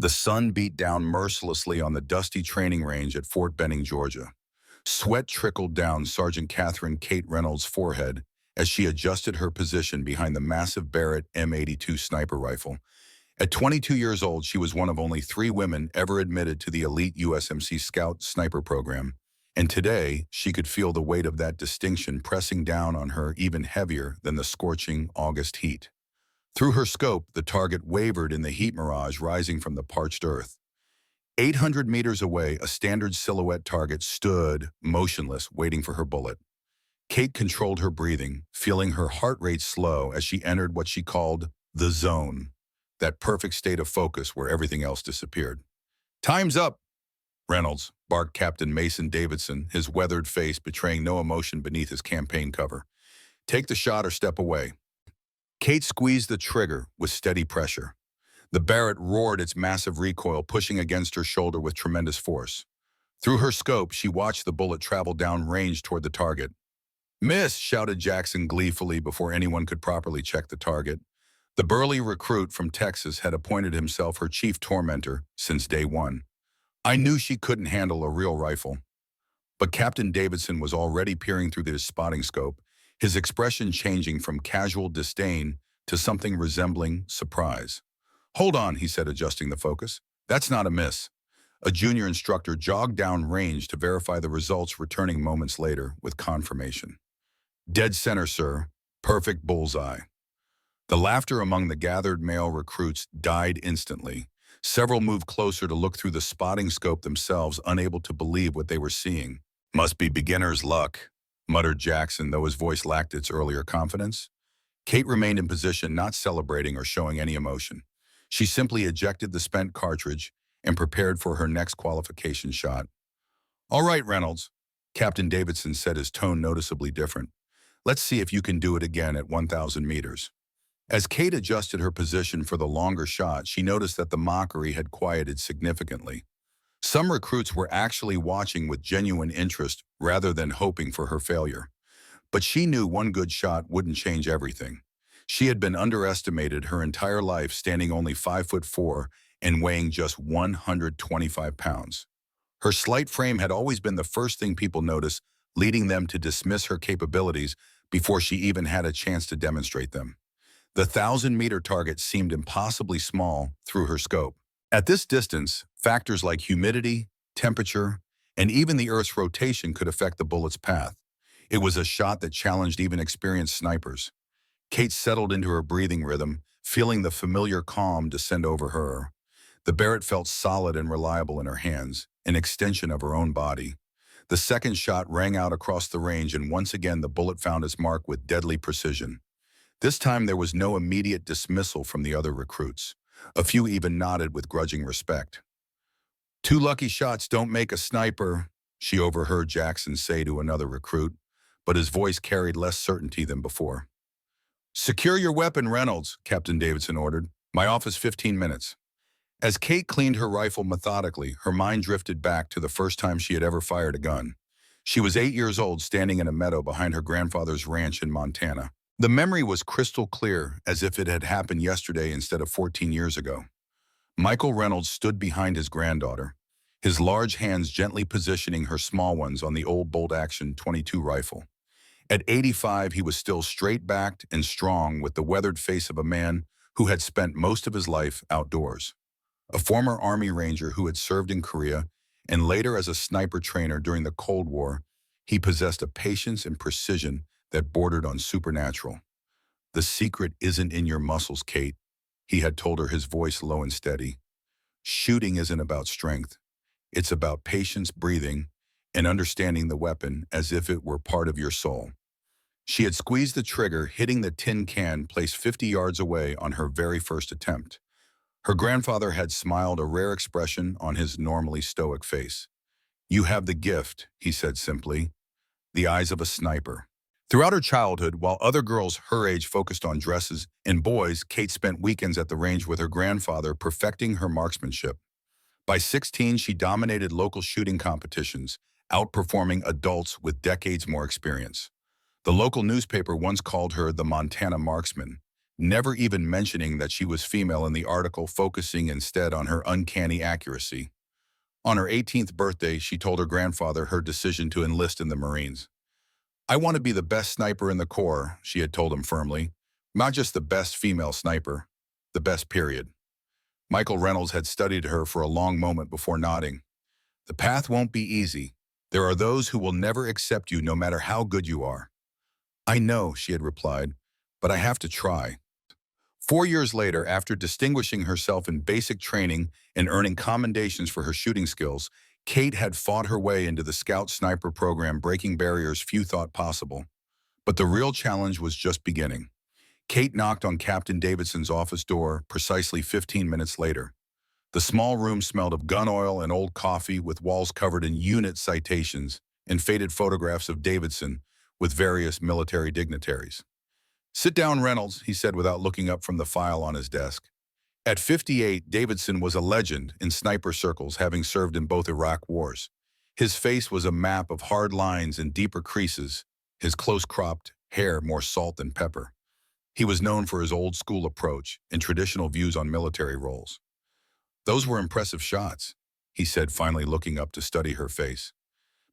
The sun beat down mercilessly on the dusty training range at Fort Benning, Georgia. Sweat trickled down Sergeant Catherine Kate Reynolds' forehead as she adjusted her position behind the massive Barrett M82 sniper rifle. At 22 years old, she was one of only 3 women ever admitted to the elite USMC Scout sniper program, and today she could feel the weight of that distinction pressing down on her even heavier than the scorching August heat. Through her scope, the target wavered in the heat mirage rising from the parched earth. 800 meters away, a standard silhouette target stood, motionless, waiting for her bullet. Kate controlled her breathing, feeling her heart rate slow as she entered what she called the zone, that perfect state of focus where everything else disappeared. "Time's up!" Reynolds barked Captain Mason Davidson, his weathered face betraying no emotion beneath his campaign cover. "Take the shot or step away." Kate squeezed the trigger with steady pressure. The Barrett roared its massive recoil, pushing against her shoulder with tremendous force. Through her scope, she watched the bullet travel down range toward the target. "Miss!" shouted Jackson gleefully before anyone could properly check the target. The burly recruit from Texas had appointed himself her chief tormentor since day one. "I knew she couldn't handle a real rifle." But Captain Davidson was already peering through his spotting scope, his expression changing from casual disdain to something resembling surprise. "Hold on," he said, adjusting the focus. "That's not a miss." A junior instructor jogged down range to verify the results, returning moments later with confirmation. "Dead center, sir. Perfect bullseye." The laughter among the gathered male recruits died instantly. Several moved closer to look through the spotting scope themselves, unable to believe what they were seeing. "Must be beginner's luck," muttered Jackson, though his voice lacked its earlier confidence. Kate remained in position, not celebrating or showing any emotion. She simply ejected the spent cartridge and prepared for her next qualification shot. "All right, Reynolds," Captain Davidson said, his tone noticeably different. "Let's see if you can do it again at 1,000 meters." As Kate adjusted her position for the longer shot, she noticed that the Mockery had quieted significantly. Some recruits were actually watching with genuine interest rather than hoping for her failure. But she knew one good shot wouldn't change everything. She had been underestimated her entire life, standing only 5'4" and weighing just 125 pounds. Her slight frame had always been the first thing people noticed, leading them to dismiss her capabilities before she even had a chance to demonstrate them. The 1,000-meter target seemed impossibly small through her scope. At this distance, factors like humidity, temperature, and even the Earth's rotation could affect the bullet's path. It was a shot that challenged even experienced snipers. Kate settled into her breathing rhythm, feeling the familiar calm descend over her. The Barrett felt solid and reliable in her hands, an extension of her own body. The second shot rang out across the range, and once again the bullet found its mark with deadly precision. This time there was no immediate dismissal from the other recruits. A few even nodded with grudging respect. "Two lucky shots don't make a sniper," she overheard Jackson say to another recruit, but his voice carried less certainty than before. "Secure your weapon, Reynolds," Captain Davidson ordered. "My office 15 minutes." As Kate cleaned her rifle methodically, her mind drifted back to the first time she had ever fired a gun. She was 8 years old, standing in a meadow behind her grandfather's ranch in Montana. The memory was crystal clear, as if it had happened yesterday instead of 14 years ago. Michael Reynolds stood behind his granddaughter, his large hands gently positioning her small ones on the old bolt-action .22 rifle. At 85, he was still straight-backed and strong, with the weathered face of a man who had spent most of his life outdoors. A former Army Ranger who had served in Korea and later as a sniper trainer during the Cold War, he possessed a patience and precision that bordered on supernatural. "The secret isn't in your muscles, Kate," he had told her, his voice low and steady. "Shooting isn't about strength. It's about patience, breathing, and understanding the weapon as if it were part of your soul." She had squeezed the trigger, hitting the tin can placed 50 yards away on her very first attempt. Her grandfather had smiled, a rare expression on his normally stoic face. "You have the gift," he said simply, "the eyes of a sniper." Throughout her childhood, while other girls her age focused on dresses and boys, Kate spent weekends at the range with her grandfather, perfecting her marksmanship. By 16, she dominated local shooting competitions, outperforming adults with decades more experience. The local newspaper once called her the Montana Marksman, never even mentioning that she was female in the article, focusing instead on her uncanny accuracy. On her 18th birthday, she told her grandfather her decision to enlist in the Marines. "I want to be the best sniper in the Corps," she had told him firmly. "Not just the best female sniper, the best period." Michael Reynolds had studied her for a long moment before nodding. "The path won't be easy. There are those who will never accept you no matter how good you are." "I know," she had replied, "but I have to try." 4 years later, after distinguishing herself in basic training and earning commendations for her shooting skills, Kate had fought her way into the Scout Sniper program, breaking barriers few thought possible. But the real challenge was just beginning. Kate knocked on Captain Davidson's office door precisely 15 minutes later. The small room smelled of gun oil and old coffee, with walls covered in unit citations and faded photographs of Davidson with various military dignitaries. "Sit down, Reynolds," he said without looking up from the file on his desk. At 58, Davidson was a legend in sniper circles, having served in both Iraq wars. His face was a map of hard lines and deeper creases, his close-cropped hair more salt than pepper. He was known for his old-school approach and traditional views on military roles. "Those were impressive shots," he said, finally looking up to study her face.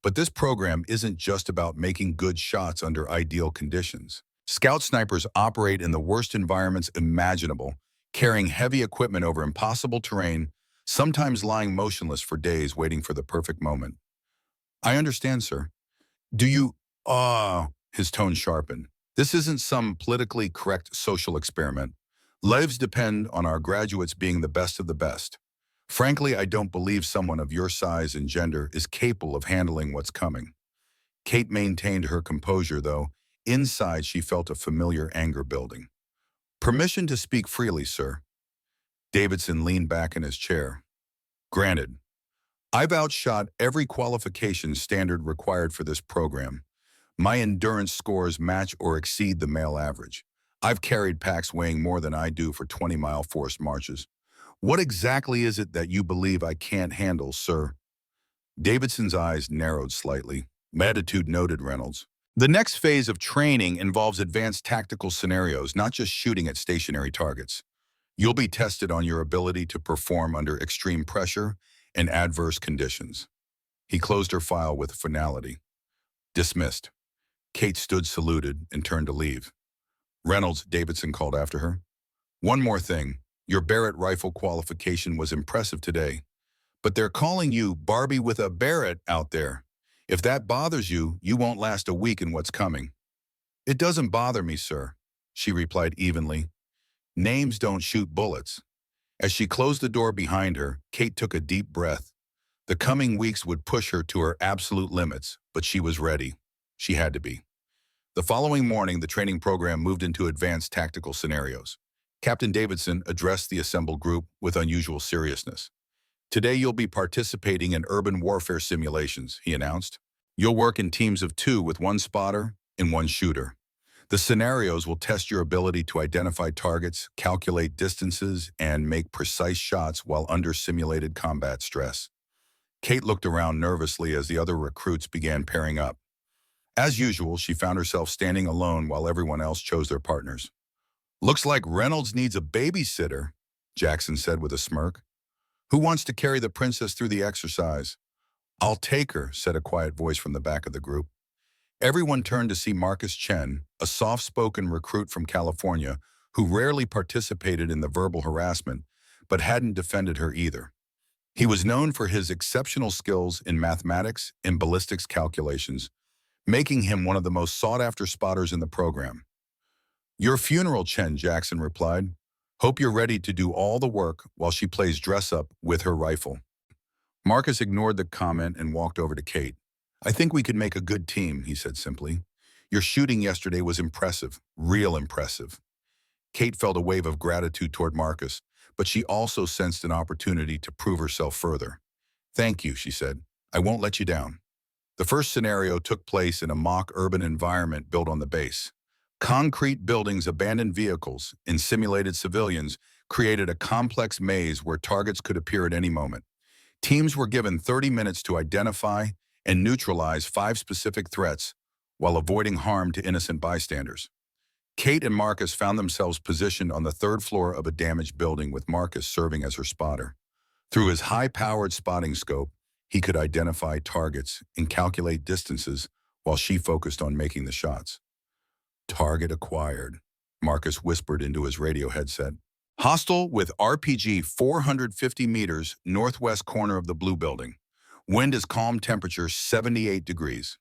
"But this program isn't just about making good shots under ideal conditions. Scout snipers operate in the worst environments imaginable, carrying heavy equipment over impossible terrain, sometimes lying motionless for days waiting for the perfect moment." "I understand, sir. Do you, his tone sharpened. "This isn't some politically correct social experiment. Lives depend on our graduates being the best of the best. Frankly, I don't believe someone of your size and gender is capable of handling what's coming." Kate maintained her composure, though. Inside, she felt a familiar anger building. "Permission to speak freely, sir." Davidson leaned back in his chair. "Granted. I've outshot every qualification standard required for this program. My endurance scores match or exceed the male average. I've carried packs weighing more than I do for 20-mile forced marches. What exactly is it that you believe I can't handle, sir?" Davidson's eyes narrowed slightly. "My attitude noted, Reynolds. The next phase of training involves advanced tactical scenarios, not just shooting at stationary targets. You'll be tested on your ability to perform under extreme pressure and adverse conditions." He closed her file with finality. "Dismissed." Kate stood saluted and turned to leave. "Reynolds," Davidson called after her. "One more thing. Your Barrett rifle qualification was impressive today, but they're calling you Barbie with a Barrett out there. If that bothers you, you won't last a week in what's coming." "It doesn't bother me, sir," she replied evenly. "Names don't shoot bullets." As she closed the door behind her, Kate took a deep breath. The coming weeks would push her to her absolute limits, but she was ready. She had to be. The following morning, the training program moved into advanced tactical scenarios. Captain Davidson addressed the assembled group with unusual seriousness. "Today you'll be participating in urban warfare simulations," he announced. "You'll work in teams of 2 with 1 spotter and 1 shooter. The scenarios will test your ability to identify targets, calculate distances, and make precise shots while under simulated combat stress." Kate looked around nervously as the other recruits began pairing up. As usual, she found herself standing alone while everyone else chose their partners. "Looks like Reynolds needs a babysitter," Jackson said with a smirk. "Who wants to carry the princess through the exercise?" "I'll take her," said a quiet voice from the back of the group. Everyone turned to see Marcus Chen, a soft-spoken recruit from California who rarely participated in the verbal harassment, but hadn't defended her either. He was known for his exceptional skills in mathematics and ballistics calculations, making him one of the most sought-after spotters in the program. "Your funeral, Chen," Jackson replied. "Hope you're ready to do all the work while she plays dress-up with her rifle." Marcus ignored the comment and walked over to Kate. "I think we could make a good team," he said simply. "Your shooting yesterday was impressive, real impressive." Kate felt a wave of gratitude toward Marcus, but she also sensed an opportunity to prove herself further. "Thank you," she said. "I won't let you down." The first scenario took place in a mock urban environment built on the base. Concrete buildings, abandoned vehicles, and simulated civilians created a complex maze where targets could appear at any moment. Teams were given 30 minutes to identify and neutralize 5 specific threats while avoiding harm to innocent bystanders. Kate and Marcus found themselves positioned on the third floor of a damaged building with Marcus serving as her spotter. Through his high-powered spotting scope, he could identify targets and calculate distances while she focused on making the shots. Target acquired, Marcus whispered into his radio headset. Hostile with RPG 450 meters northwest corner of the blue building. Wind is calm, temperature 78 degrees.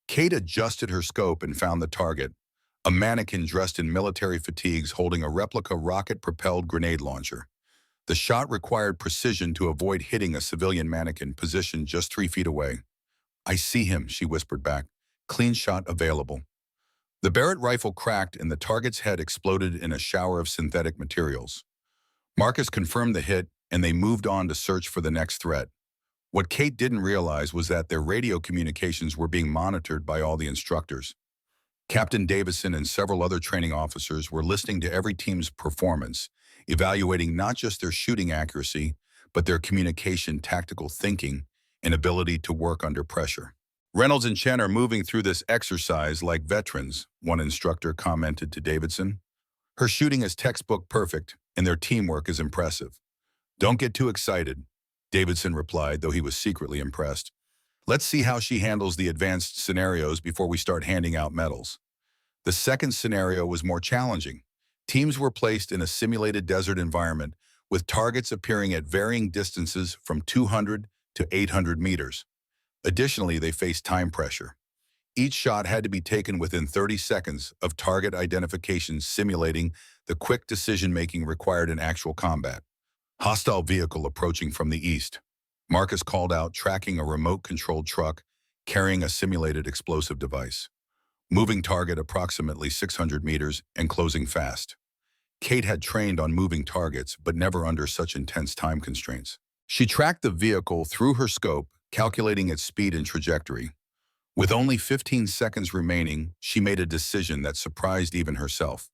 Kate adjusted her scope and found the target, a mannequin dressed in military fatigues holding a replica rocket-propelled grenade launcher. The shot required precision to avoid hitting a civilian mannequin positioned just 3 feet away. I see him, she whispered back. Clean shot available. The Barrett rifle cracked and the target's head exploded in a shower of synthetic materials. Marcus confirmed the hit and they moved on to search for the next threat. What Kate didn't realize was that their radio communications were being monitored by all the instructors. Captain Davison and several other training officers were listening to every team's performance, evaluating not just their shooting accuracy, but their communication, tactical thinking, and ability to work under pressure. Reynolds and Chen are moving through this exercise like veterans, one instructor commented to Davidson. Her shooting is textbook perfect, and their teamwork is impressive. Don't get too excited, Davidson replied, though he was secretly impressed. Let's see how she handles the advanced scenarios before we start handing out medals. The second scenario was more challenging. Teams were placed in a simulated desert environment with targets appearing at varying distances from 200 to 800 meters. Additionally, they faced time pressure. Each shot had to be taken within 30 seconds of target identification, simulating the quick decision-making required in actual combat. Hostile vehicle approaching from the east. Marcus called out, tracking a remote-controlled truck carrying a simulated explosive device. Moving target approximately 600 meters and closing fast. Kate had trained on moving targets, but never under such intense time constraints. She tracked the vehicle through her scope, calculating its speed and trajectory. With only 15 seconds remaining, she made a decision that surprised even herself.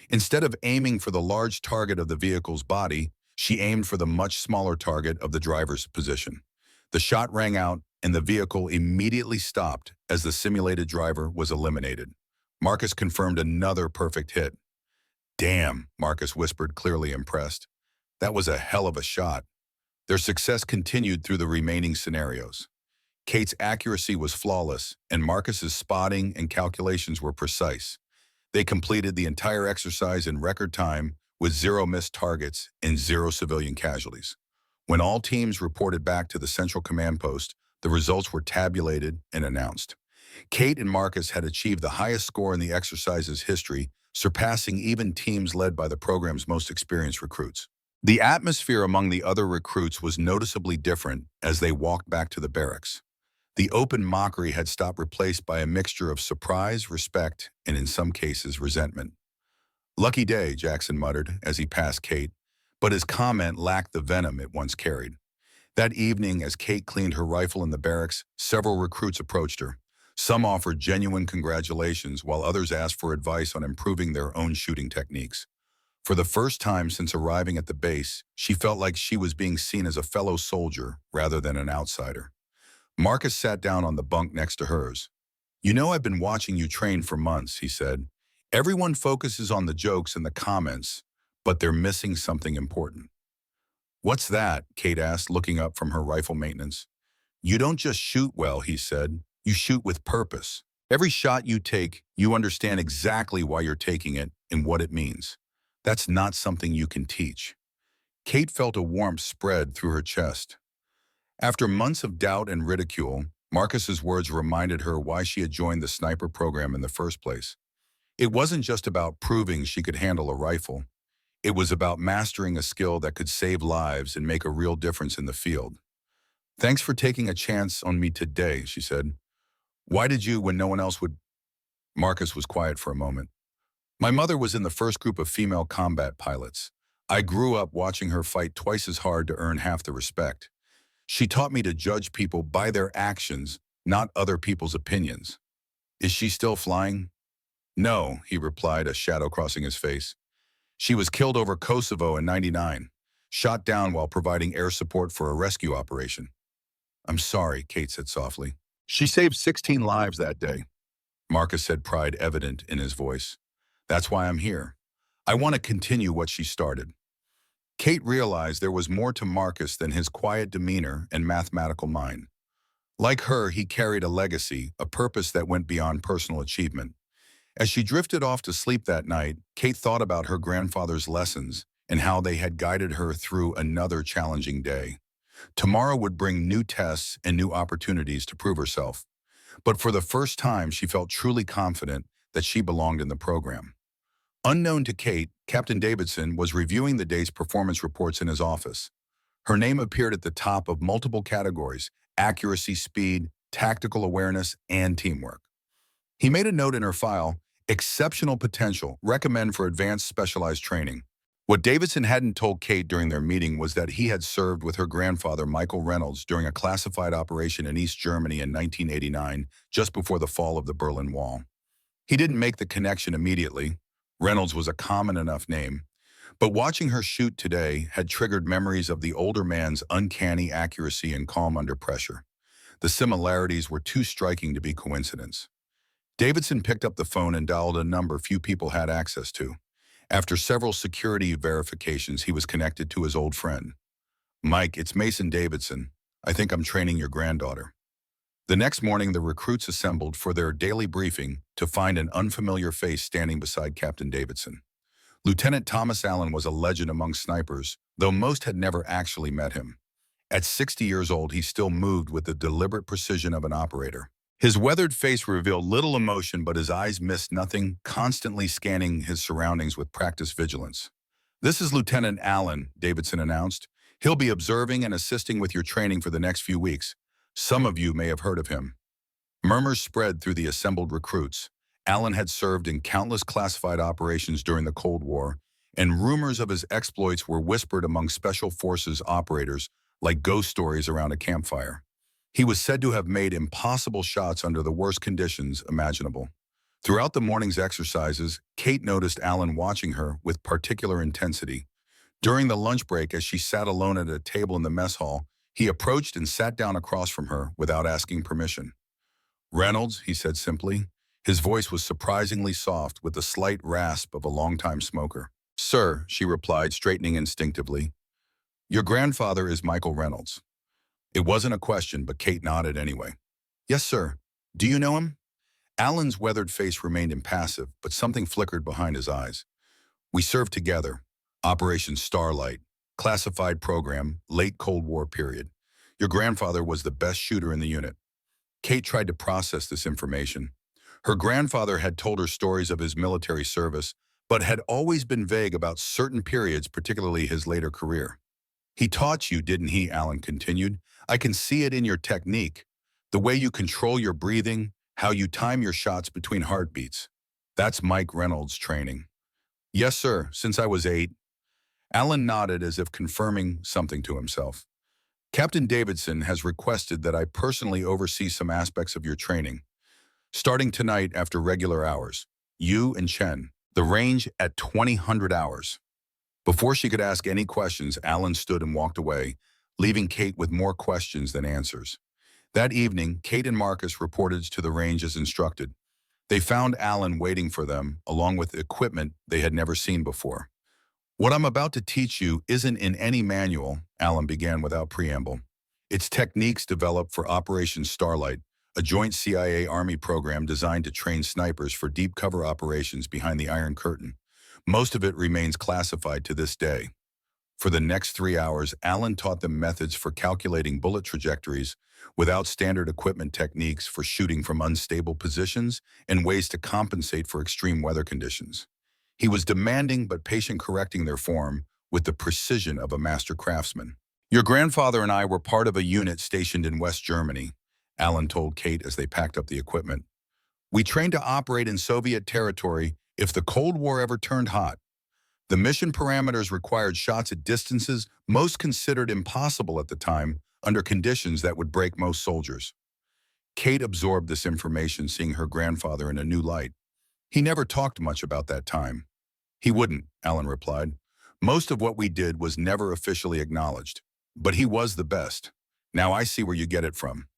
Instead of aiming for the large target of the vehicle's body, she aimed for the much smaller target of the driver's position. The shot rang out, and the vehicle immediately stopped as the simulated driver was eliminated. Marcus confirmed another perfect hit. Damn, Marcus whispered, clearly impressed. That was a hell of a shot. Their success continued through the remaining scenarios. Kate's accuracy was flawless, and Marcus's spotting and calculations were precise. They completed the entire exercise in record time with 0 missed targets and 0 civilian casualties. When all teams reported back to the Central Command Post, the results were tabulated and announced. Kate and Marcus had achieved the highest score in the exercise's history, surpassing even teams led by the program's most experienced recruits. The atmosphere among the other recruits was noticeably different as they walked back to the barracks. The open mockery had stopped, replaced by a mixture of surprise, respect, and in some cases, resentment. Lucky day, Jackson muttered as he passed Kate, but his comment lacked the venom it once carried. That evening, as Kate cleaned her rifle in the barracks, several recruits approached her. Some offered genuine congratulations, while others asked for advice on improving their own shooting techniques. For the first time since arriving at the base, she felt like she was being seen as a fellow soldier rather than an outsider. Marcus sat down on the bunk next to hers. You know, I've been watching you train for months, he said. Everyone focuses on the jokes and the comments, but they're missing something important. What's that? Kate asked, looking up from her rifle maintenance. You don't just shoot well, he said. You shoot with purpose. Every shot you take, you understand exactly why you're taking it and what it means. That's not something you can teach. Kate felt a warmth spread through her chest. After months of doubt and ridicule, Marcus's words reminded her why she had joined the sniper program in the first place. It wasn't just about proving she could handle a rifle. It was about mastering a skill that could save lives and make a real difference in the field. Thanks for taking a chance on me today, she said. Why did you when no one else would? Marcus was quiet for a moment. My mother was in the first group of female combat pilots. I grew up watching her fight twice as hard to earn half the respect. She taught me to judge people by their actions, not other people's opinions. Is she still flying? No, he replied, a shadow crossing his face. She was killed over Kosovo in '99, shot down while providing air support for a rescue operation. I'm sorry, Kate said softly. She saved 16 lives that day. Marcus said, pride evident in his voice. That's why I'm here. I want to continue what she started. Kate realized there was more to Marcus than his quiet demeanor and mathematical mind. Like her, he carried a legacy, a purpose that went beyond personal achievement. As she drifted off to sleep that night, Kate thought about her grandfather's lessons and how they had guided her through another challenging day. Tomorrow would bring new tests and new opportunities to prove herself. But for the first time, she felt truly confident that she belonged in the program. Unknown to Kate, Captain Davidson was reviewing the day's performance reports in his office. Her name appeared at the top of multiple categories: accuracy, speed, tactical awareness, and teamwork. He made a note in her file: exceptional potential, recommend for advanced specialized training. What Davidson hadn't told Kate during their meeting was that he had served with her grandfather, Michael Reynolds, during a classified operation in East Germany in 1989, just before the fall of the Berlin Wall. He didn't make the connection immediately. Reynolds was a common enough name. But watching her shoot today had triggered memories of the older man's uncanny accuracy and calm under pressure. The similarities were too striking to be coincidence. Davidson picked up the phone and dialed a number few people had access to. After several security verifications, he was connected to his old friend. "Mike, it's Mason Davidson. I think I'm training your granddaughter." The next morning, the recruits assembled for their daily briefing to find an unfamiliar face standing beside Captain Davidson. Lieutenant Thomas Allen was a legend among snipers, though most had never actually met him. At 60 years old, he still moved with the deliberate precision of an operator. His weathered face revealed little emotion, but his eyes missed nothing, constantly scanning his surroundings with practiced vigilance. "This is Lieutenant Allen," Davidson announced. "He'll be observing and assisting with your training for the next few weeks. Some of you may have heard of him." Murmurs spread through the assembled recruits. Allen had served in countless classified operations during the Cold War, and rumors of his exploits were whispered among Special Forces operators like ghost stories around a campfire. He was said to have made impossible shots under the worst conditions imaginable. Throughout the morning's exercises, Kate noticed Allen watching her with particular intensity. During the lunch break, as she sat alone at a table in the mess hall, he approached and sat down across from her without asking permission. "Reynolds," he said simply. His voice was surprisingly soft, with the slight rasp of a longtime smoker. "Sir," she replied, straightening instinctively. "Your grandfather is Michael Reynolds." It wasn't a question, but Kate nodded anyway. "Yes, sir. Do you know him?" Allen's weathered face remained impassive, but something flickered behind his eyes. "We served together. Operation Starlight. Classified program, late Cold War period. Your grandfather was the best shooter in the unit." Kate tried to process this information. Her grandfather had told her stories of his military service, but had always been vague about certain periods, particularly his later career. "He taught you, didn't he?" Allen continued. "I can see it in your technique. The way you control your breathing, how you time your shots between heartbeats. That's Mike Reynolds' training." "Yes, sir, since I was 8. Allen nodded as if confirming something to himself. "Captain Davidson has requested that I personally oversee some aspects of your training. Starting tonight after regular hours, you and Chen, the range at 2000 hours." Before she could ask any questions, Allen stood and walked away, leaving Kate with more questions than answers. That evening, Kate and Marcus reported to the range as instructed. They found Allen waiting for them, along with equipment they had never seen before. "What I'm about to teach you isn't in any manual," Allen began without preamble. "It's techniques developed for Operation Starlight, a joint CIA-Army program designed to train snipers for deep cover operations behind the Iron Curtain. Most of it remains classified to this day." For the next 3 hours, Allen taught them methods for calculating bullet trajectories without standard equipment, techniques for shooting from unstable positions, and ways to compensate for extreme weather conditions. He was demanding but patient, correcting their form with the precision of a master craftsman. "Your grandfather and I were part of a unit stationed in West Germany," Allen told Kate as they packed up the equipment. "We trained to operate in Soviet territory if the Cold War ever turned hot. The mission parameters required shots at distances most considered impossible at the time, under conditions that would break most soldiers." Kate absorbed this information, seeing her grandfather in a new light. "He never talked much about that time." "He wouldn't," Allen replied. "Most of what we did was never officially acknowledged. But he was the best. Now I see where you get it from."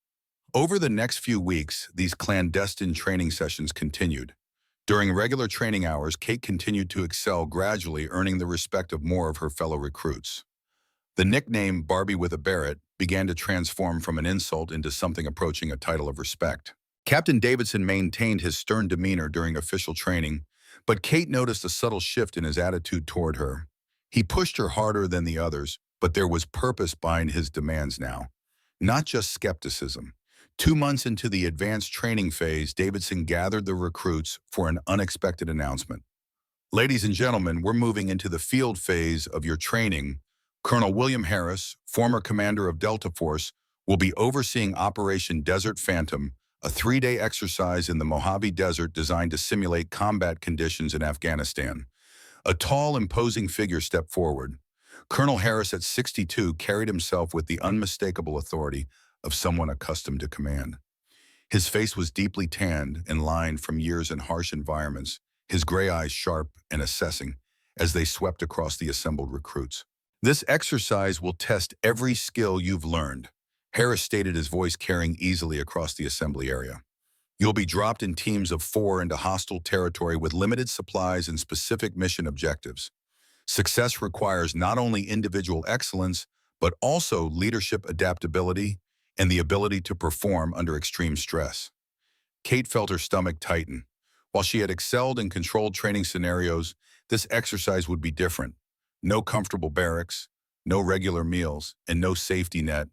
Over the next few weeks, these clandestine training sessions continued. During regular training hours, Kate continued to excel, gradually earning the respect of more of her fellow recruits. The nickname Barbie with a Barrett began to transform from an insult into something approaching a title of respect. Captain Davidson maintained his stern demeanor during official training, but Kate noticed a subtle shift in his attitude toward her. He pushed her harder than the others, but there was purpose behind his demands now, not just skepticism. 2 months into the advanced training phase, Davidson gathered the recruits for an unexpected announcement. Ladies and gentlemen, we're moving into the field phase of your training. Colonel William Harris, former commander of Delta Force, will be overseeing Operation Desert Phantom, a 3-day exercise in the Mojave Desert designed to simulate combat conditions in Afghanistan. A tall, imposing figure stepped forward. Colonel Harris, at 62, carried himself with the unmistakable authority of someone accustomed to command. His face was deeply tanned and lined from years in harsh environments, his gray eyes sharp and assessing as they swept across the assembled recruits. This exercise will test every skill you've learned, Harris stated, his voice carrying easily across the assembly area. You'll be dropped in teams of 4 into hostile territory with limited supplies and specific mission objectives. Success requires not only individual excellence, but also leadership adaptability and the ability to perform under extreme stress. Kate felt her stomach tighten. While she had excelled in controlled training scenarios, this exercise would be different. No comfortable barracks, no regular meals, and no safety net,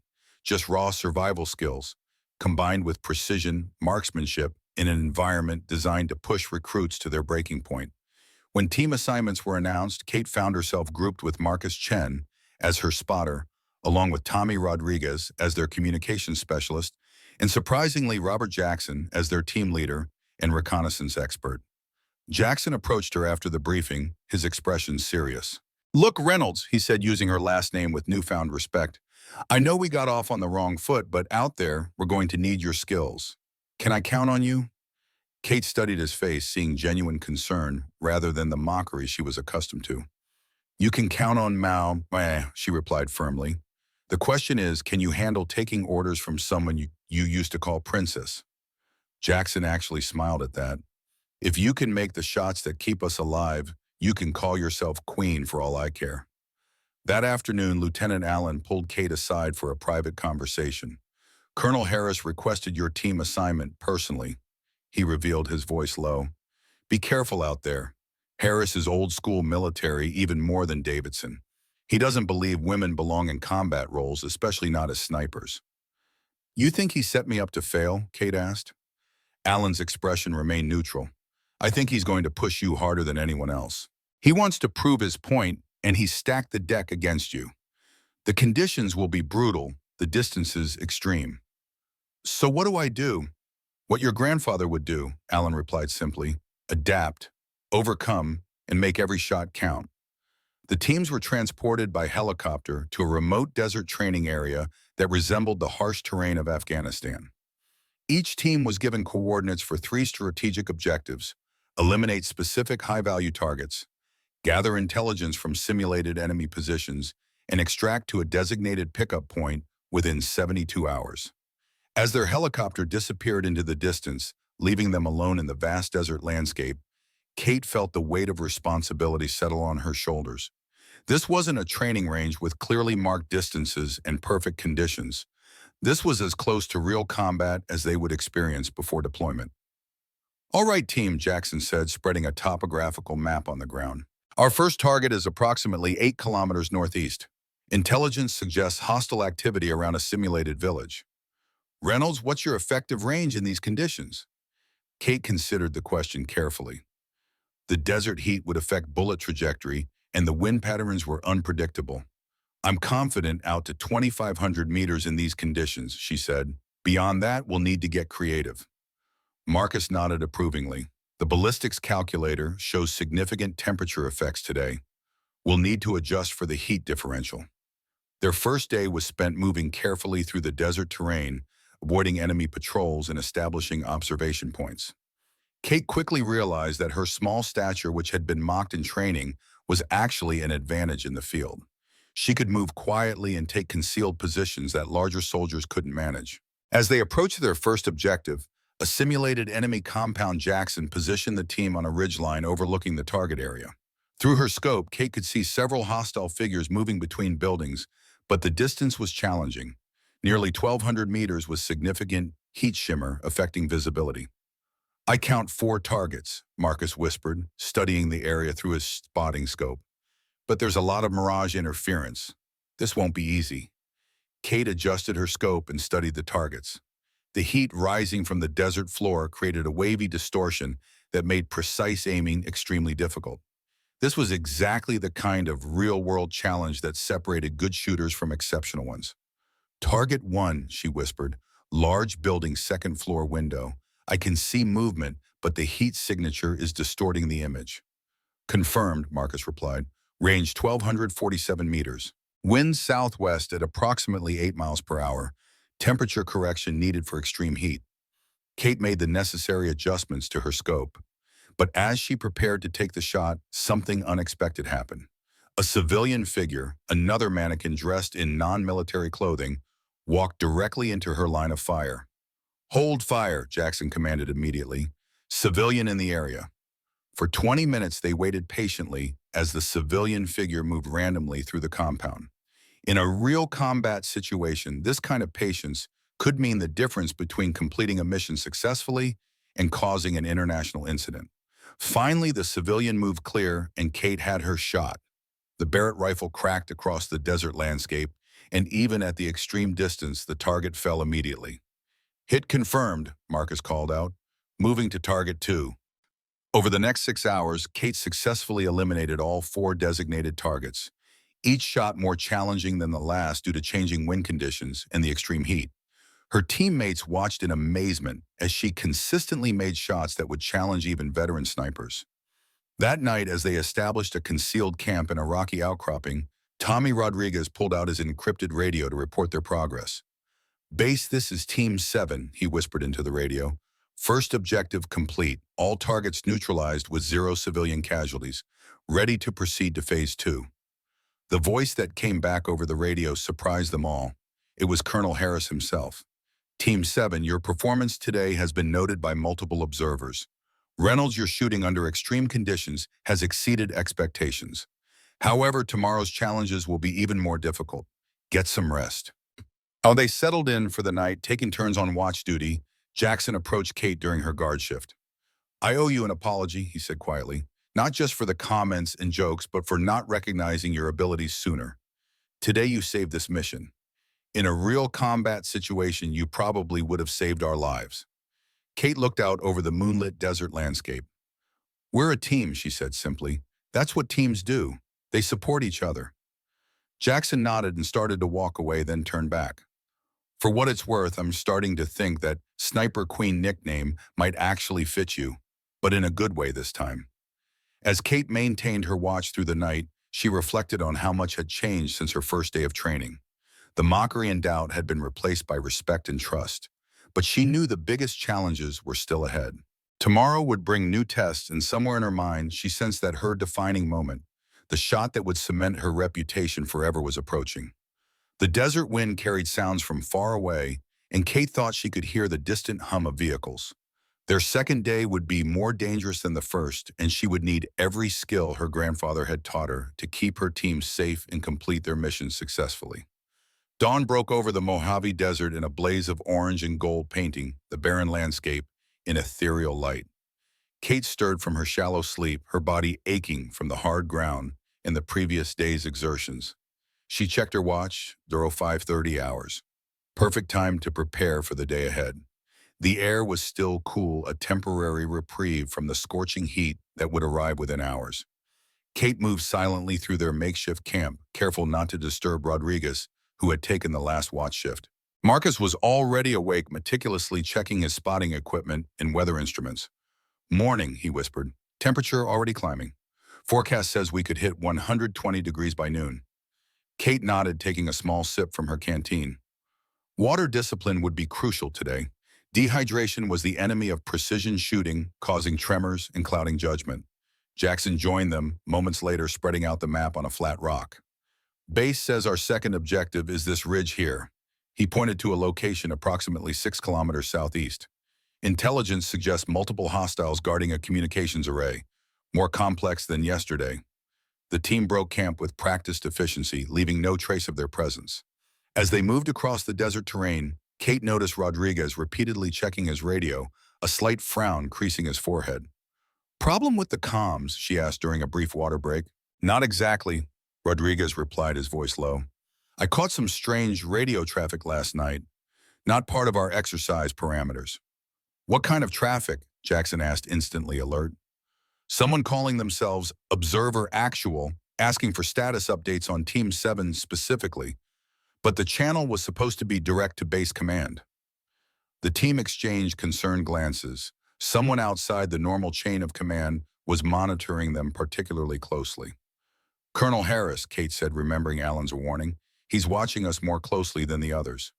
just raw survival skills, combined with precision marksmanship in an environment designed to push recruits to their breaking point. When team assignments were announced, Kate found herself grouped with Marcus Chen as her spotter, along with Tommy Rodriguez as their communications specialist, and surprisingly Robert Jackson as their team leader and reconnaissance expert. Jackson approached her after the briefing, his expression serious. "Look, Reynolds," he said, using her last name with newfound respect. "I know we got off on the wrong foot, but out there, we're going to need your skills. Can I count on you?" Kate studied his face, seeing genuine concern rather than the mockery she was accustomed to. "You can count on Mao," she replied firmly. "The question is, can you handle taking orders from someone you used to call Princess?" Jackson actually smiled at that. "If you can make the shots that keep us alive, you can call yourself Queen for all I care." That afternoon, Lieutenant Allen pulled Kate aside for a private conversation. "Colonel Harris requested your team assignment personally," he revealed, his voice low. "Be careful out there. Harris is old-school military, even more than Davidson. He doesn't believe women belong in combat roles, especially not as snipers." "You think he set me up to fail?" Kate asked. Allen's expression remained neutral. "I think he's going to push you harder than anyone else. He wants to prove his point, and he stacked the deck against you. The conditions will be brutal, the distances extreme." "So what do I do?" "What your grandfather would do," Allen replied simply. "Adapt, overcome, and make every shot count." The teams were transported by helicopter to a remote desert training area that resembled the harsh terrain of Afghanistan. Each team was given coordinates for 3 strategic objectives: eliminate specific high-value targets, gather intelligence from simulated enemy positions, and extract to a designated pickup point within 72 hours. As their helicopter disappeared into the distance, leaving them alone in the vast desert landscape, Kate felt the weight of responsibility settle on her shoulders. This wasn't a training range with clearly marked distances and perfect conditions. This was as close to real combat as they would experience before deployment. "All right, team," Jackson said, spreading a topographical map on the ground. "Our first target is approximately 8 kilometers northeast. Intelligence suggests hostile activity around a simulated village." "Reynolds, what's your effective range in these conditions?" Kate considered the question carefully. The desert heat would affect bullet trajectory, and the wind patterns were unpredictable. "I'm confident out to 2,500 meters in these conditions," she said. "Beyond that, we'll need to get creative." Marcus nodded approvingly. "The ballistics calculator shows significant temperature effects today. We'll need to adjust for the heat differential." Their first day was spent moving carefully through the desert terrain, avoiding enemy patrols and establishing observation points. Kate quickly realized that her small stature, which had been mocked in training, was actually an advantage in the field. She could move quietly and take concealed positions that larger soldiers couldn't manage. As they approached their first objective, A simulated enemy compound. Jackson positioned the team on a ridgeline overlooking the target area. Through her scope, Kate could see several hostile figures moving between buildings, but the distance was challenging. Nearly 1,200 meters with significant heat shimmer affecting visibility. "I count 4 targets," Marcus whispered, studying the area through his spotting scope. "But there's a lot of mirage interference. This won't be easy." Kate adjusted her scope and studied the targets. The heat rising from the desert floor created a wavy distortion that made precise aiming extremely difficult. This was exactly the kind of real-world challenge that separated good shooters from exceptional ones. "Target 1, she whispered. "Large building, second-floor window. I can see movement, but the heat signature is distorting the image." "Confirmed," Marcus replied. "Range 1,247 meters. Wind southwest at approximately 8 miles per hour. Temperature correction needed for extreme heat." Kate made the necessary adjustments to her scope. But as she prepared to take the shot, something unexpected happened. A civilian figure, another mannequin dressed in non-military clothing, walked directly into her line of fire. "Hold fire," Jackson commanded immediately. "Civilian in the area." For 20 minutes, they waited patiently as the civilian figure moved randomly through the compound. In a real combat situation, this kind of patience could mean the difference between completing a mission successfully and causing an international incident. Finally, the civilian moved clear, and Kate had her shot. The Barrett rifle cracked across the desert landscape, and even at the extreme distance, the target fell immediately. "Hit confirmed," Marcus called out, moving to target 2. Over the next 6 hours, Kate successfully eliminated all 4 designated targets, each shot more challenging than the last due to changing wind conditions and the extreme heat. Her teammates watched in amazement as she consistently made shots that would challenge even veteran snipers. That night, as they established a concealed camp in a rocky outcropping, Tommy Rodriguez pulled out his encrypted radio to report their progress. "Base, this is Team 7, he whispered into the radio. "First objective complete, all targets neutralized with 0 civilian casualties. Ready to proceed to Phase 2. The voice that came back over the radio surprised them all. It was Colonel Harris himself. "Team 7, your performance today has been noted by multiple observers. Reynolds, your shooting under extreme conditions has exceeded expectations. However, tomorrow's challenges will be even more difficult. Get some rest." While they settled in for the night, taking turns on watch duty, Jackson approached Kate during her guard shift. "I owe you an apology," he said quietly, "not just for the comments and jokes, but for not recognizing your abilities sooner. Today you saved this mission. In a real combat situation, you probably would have saved our lives." Kate looked out over the moonlit desert landscape. "We're a team," she said simply. "That's what teams do. They support each other." Jackson nodded and started to walk away, then turned back. "For what it's worth, I'm starting to think that Sniper Queen nickname might actually fit you, but in a good way this time." As Kate maintained her watch through the night, she reflected on how much had changed since her first day of training. The mockery and doubt had been replaced by respect and trust, but she knew the biggest challenges were still ahead. Tomorrow would bring new tests, and somewhere in her mind, she sensed that her defining moment, the shot that would cement her reputation forever, was approaching. The desert wind carried sounds from far away, and Kate thought she could hear the distant hum of vehicles. Their second day would be more dangerous than the first, and she would need every skill her grandfather had taught her to keep her team safe and complete their mission successfully. Dawn broke over the Mojave Desert in a blaze of orange and gold, painting the barren landscape in ethereal light. Kate stirred from her shallow sleep, her body aching from the hard ground and the previous day's exertions. She checked her watch, 05:30 hours. Perfect time to prepare for the day ahead. The air was still cool, a temporary reprieve from the scorching heat that would arrive within hours. Kate moved silently through their makeshift camp, careful not to disturb Rodriguez, who had taken the last watch shift. Marcus was already awake, meticulously checking his spotting equipment and weather instruments. "Morning," he whispered. "Temperature already climbing. Forecast says we could hit 120 degrees by noon." Kate nodded, taking a small sip from her canteen. Water discipline would be crucial today. Dehydration was the enemy of precision shooting, causing tremors and clouding judgment. Jackson joined them, moments later, spreading out the map on a flat rock. "Base says our second objective is this ridge here." He pointed to a location approximately 6 kilometers southeast. Intelligence suggests multiple hostiles guarding a communications array, more complex than yesterday. The team broke camp with practiced efficiency, leaving no trace of their presence. As they moved across the desert terrain, Kate noticed Rodriguez repeatedly checking his radio, a slight frown creasing his forehead. "Problem with the comms?" she asked during a brief water break. "Not exactly," Rodriguez replied, his voice low. "I caught some strange radio traffic last night, not part of our exercise parameters." "What kind of traffic?" Jackson asked, instantly alert. "Someone calling themselves Observer Actual, asking for status updates on Team 7 specifically, but the channel was supposed to be direct to base command." The team exchanged concerned glances. Someone outside the normal chain of command was monitoring them particularly closely. "Colonel Harris," Kate said, remembering Allen's warning. "He's watching us more closely than the others."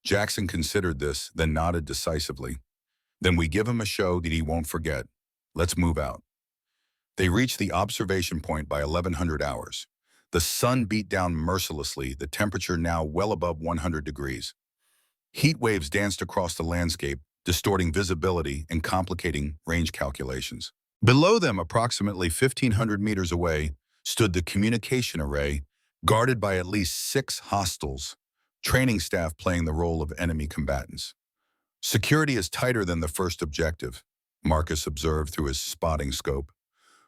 Jackson considered this, then nodded decisively. "Then we give him a show that he won't forget. Let's move out." They reached the observation point by 1100 hours. The sun beat down mercilessly, the temperature now well above 100 degrees. Heat waves danced across the landscape, distorting visibility and complicating range calculations. Below them, approximately 1,500 meters away, stood the communication array, guarded by at least 6 hostiles, training staff playing the role of enemy combatants. "Security is tighter than the first objective," Marcus observed through his spotting scope.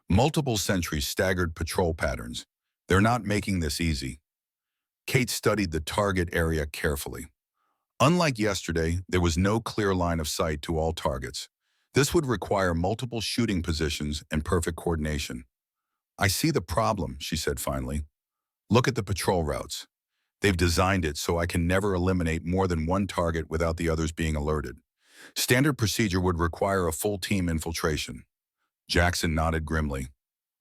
"Multiple sentries staggered patrol patterns. They're not making this easy." Kate studied the target area carefully. Unlike yesterday, there was no clear line of sight to all targets. This would require multiple shooting positions and perfect coordination. "I see the problem," she said finally. "Look at the patrol routes. They've designed it so I can never eliminate more than one target without the others being alerted. Standard procedure would require a full team infiltration." Jackson nodded grimly.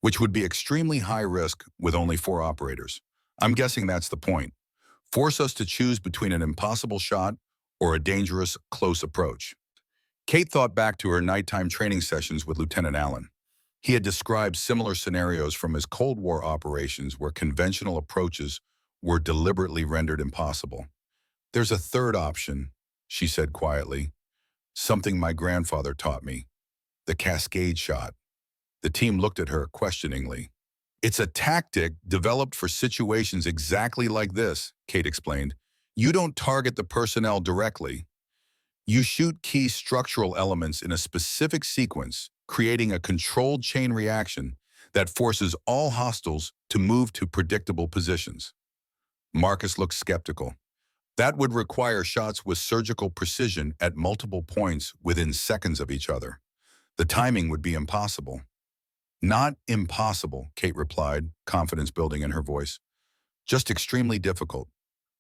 "Which would be extremely high risk with only 4 operators. I'm guessing that's the point. Force us to choose between an impossible shot or a dangerous, close approach." Kate thought back to her nighttime training sessions with Lieutenant Allen. He had described similar scenarios from his Cold War operations where conventional approaches were deliberately rendered impossible. "There's a third option," she said quietly. "Something my grandfather taught me. The cascade shot." The team looked at her questioningly. "It's a tactic developed for situations exactly like this," Kate explained. "You don't target the personnel directly. You shoot key structural elements in a specific sequence, creating a controlled chain reaction that forces all hostiles to move to predictable positions." Marcus looked skeptical. "That would require shots with surgical precision at multiple points within seconds of each other. The timing would be impossible." "Not impossible," Kate replied, confidence building in her voice. "Just extremely difficult.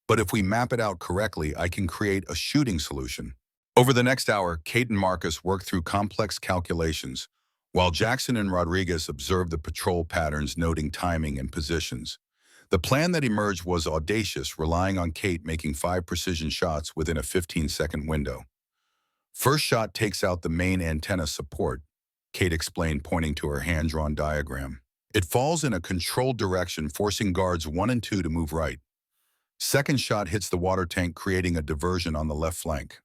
But if we map it out correctly, I can create a shooting solution." Over the next hour, Kate and Marcus worked through complex calculations, while Jackson and Rodriguez observed the patrol patterns, noting timing and positions. The plan that emerged was audacious, relying on Kate making 5 precision shots within a 15-second window. "First shot takes out the main antenna support," Kate explained, pointing to her hand-drawn diagram. "It falls in a controlled direction, forcing guards 1 and 2 to move right. Second shot hits the water tank, creating a diversion on the left flank.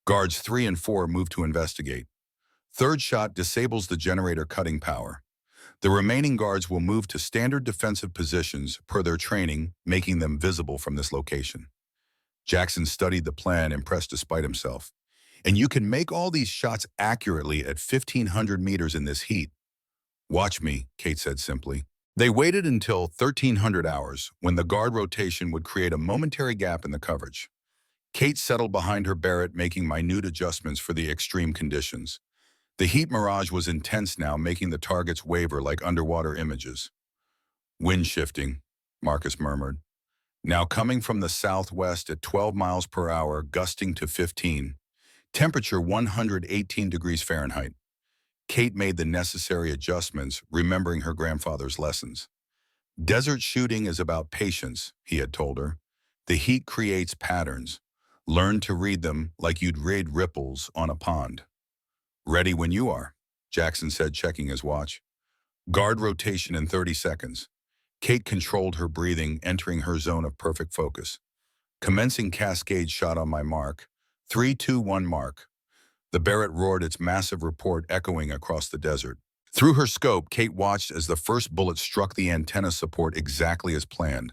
Guards 3 and 4 move to investigate. Third shot disables the generator cutting power. The remaining guards will move to standard defensive positions per their training, making them visible from this location." Jackson studied the plan, impressed despite himself. "And you can make all these shots accurately at 1,500 meters in this heat." "Watch me," Kate said simply. They waited until 1,300 hours, when the guard rotation would create a momentary gap in the coverage. Kate settled behind her Barrett, making minute adjustments for the extreme conditions. The heat mirage was intense now, making the targets waver like underwater images. "Wind shifting," Marcus murmured. "Now coming from the southwest at 12 miles per hour, gusting to 15. Temperature 118 degrees Fahrenheit. Kate made the necessary adjustments, remembering her grandfather's lessons. "Desert shooting is about patience," he had told her. "The heat creates patterns. Learn to read them like you'd read ripples on a pond." "Ready when you are," Jackson said, checking his watch. Guard rotation in 30 seconds. Kate controlled her breathing, entering her zone of perfect focus. "Commencing cascade shot on my mark. 3, 2, 1 mark." The Barrett roared, its massive report echoing across the desert. Through her scope, Kate watched as the first bullet struck the antenna support exactly as planned.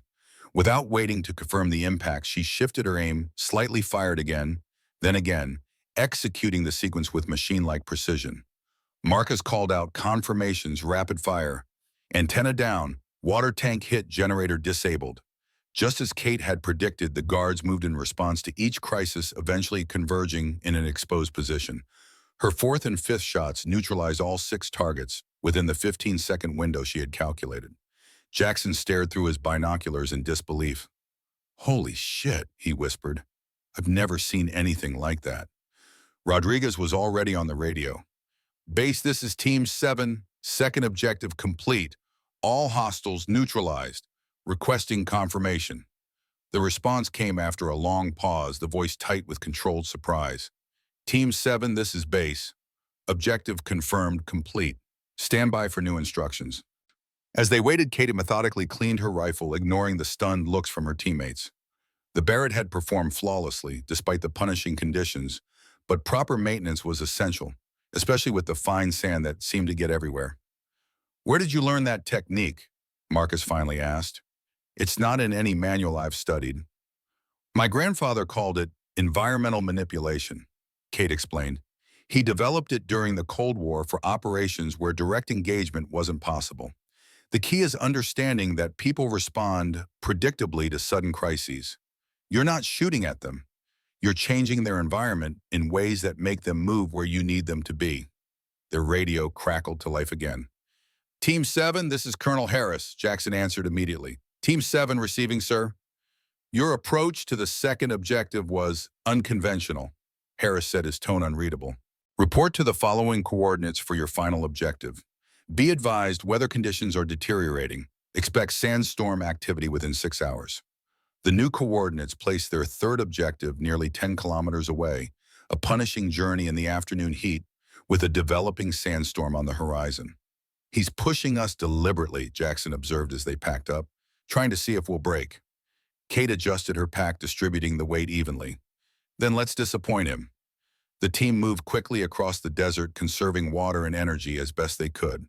Without waiting to confirm the impact, she shifted her aim, slightly fired then again, executing the sequence with machine-like precision. Marcus called out confirmations, rapid fire. Antenna down, water tank hit, generator disabled. Just as Kate had predicted, the guards moved in response to each crisis, eventually converging in an exposed position. Her fourth and fifth shots neutralized all 6 targets within the 15-second window she had calculated. Jackson stared through his binoculars in disbelief. "Holy shit," he whispered. "I've never seen anything like that." Rodriguez was already on the radio. "Base, this is Team 7, second objective complete. All hostiles neutralized. Requesting confirmation." The response came after a long pause, the voice tight with controlled surprise. "Team 7, this is base. Objective confirmed, complete. Stand by for new instructions." As they waited, Kate methodically cleaned her rifle, ignoring the stunned looks from her teammates. The Barrett had performed flawlessly, despite the punishing conditions, but proper maintenance was essential, especially with the fine sand that seemed to get everywhere. "Where did you learn that technique?" Marcus finally asked. "It's not in any manual I've studied." "My grandfather called it environmental manipulation," Kate explained. "He developed it during the Cold War for operations where direct engagement wasn't possible. The key is understanding that people respond predictably to sudden crises. You're not shooting at them. You're changing their environment in ways that make them move where you need them to be." Their radio crackled to life again. "Team 7, this is Colonel Harris," Jackson answered immediately. "Team 7 receiving, sir." "Your approach to the second objective was unconventional," Harris said, his tone unreadable. "Report to the following coordinates for your final objective. Be advised, weather conditions are deteriorating. Expect sandstorm activity within 6 hours." The new coordinates placed their third objective nearly 10 kilometers away, a punishing journey in the afternoon heat with a developing sandstorm on the horizon. "He's pushing us deliberately," Jackson observed as they packed up, "trying to see if we'll break." Kate adjusted her pack, distributing the weight evenly. "Then let's disappoint him." The team moved quickly across the desert, conserving water and energy as best they could.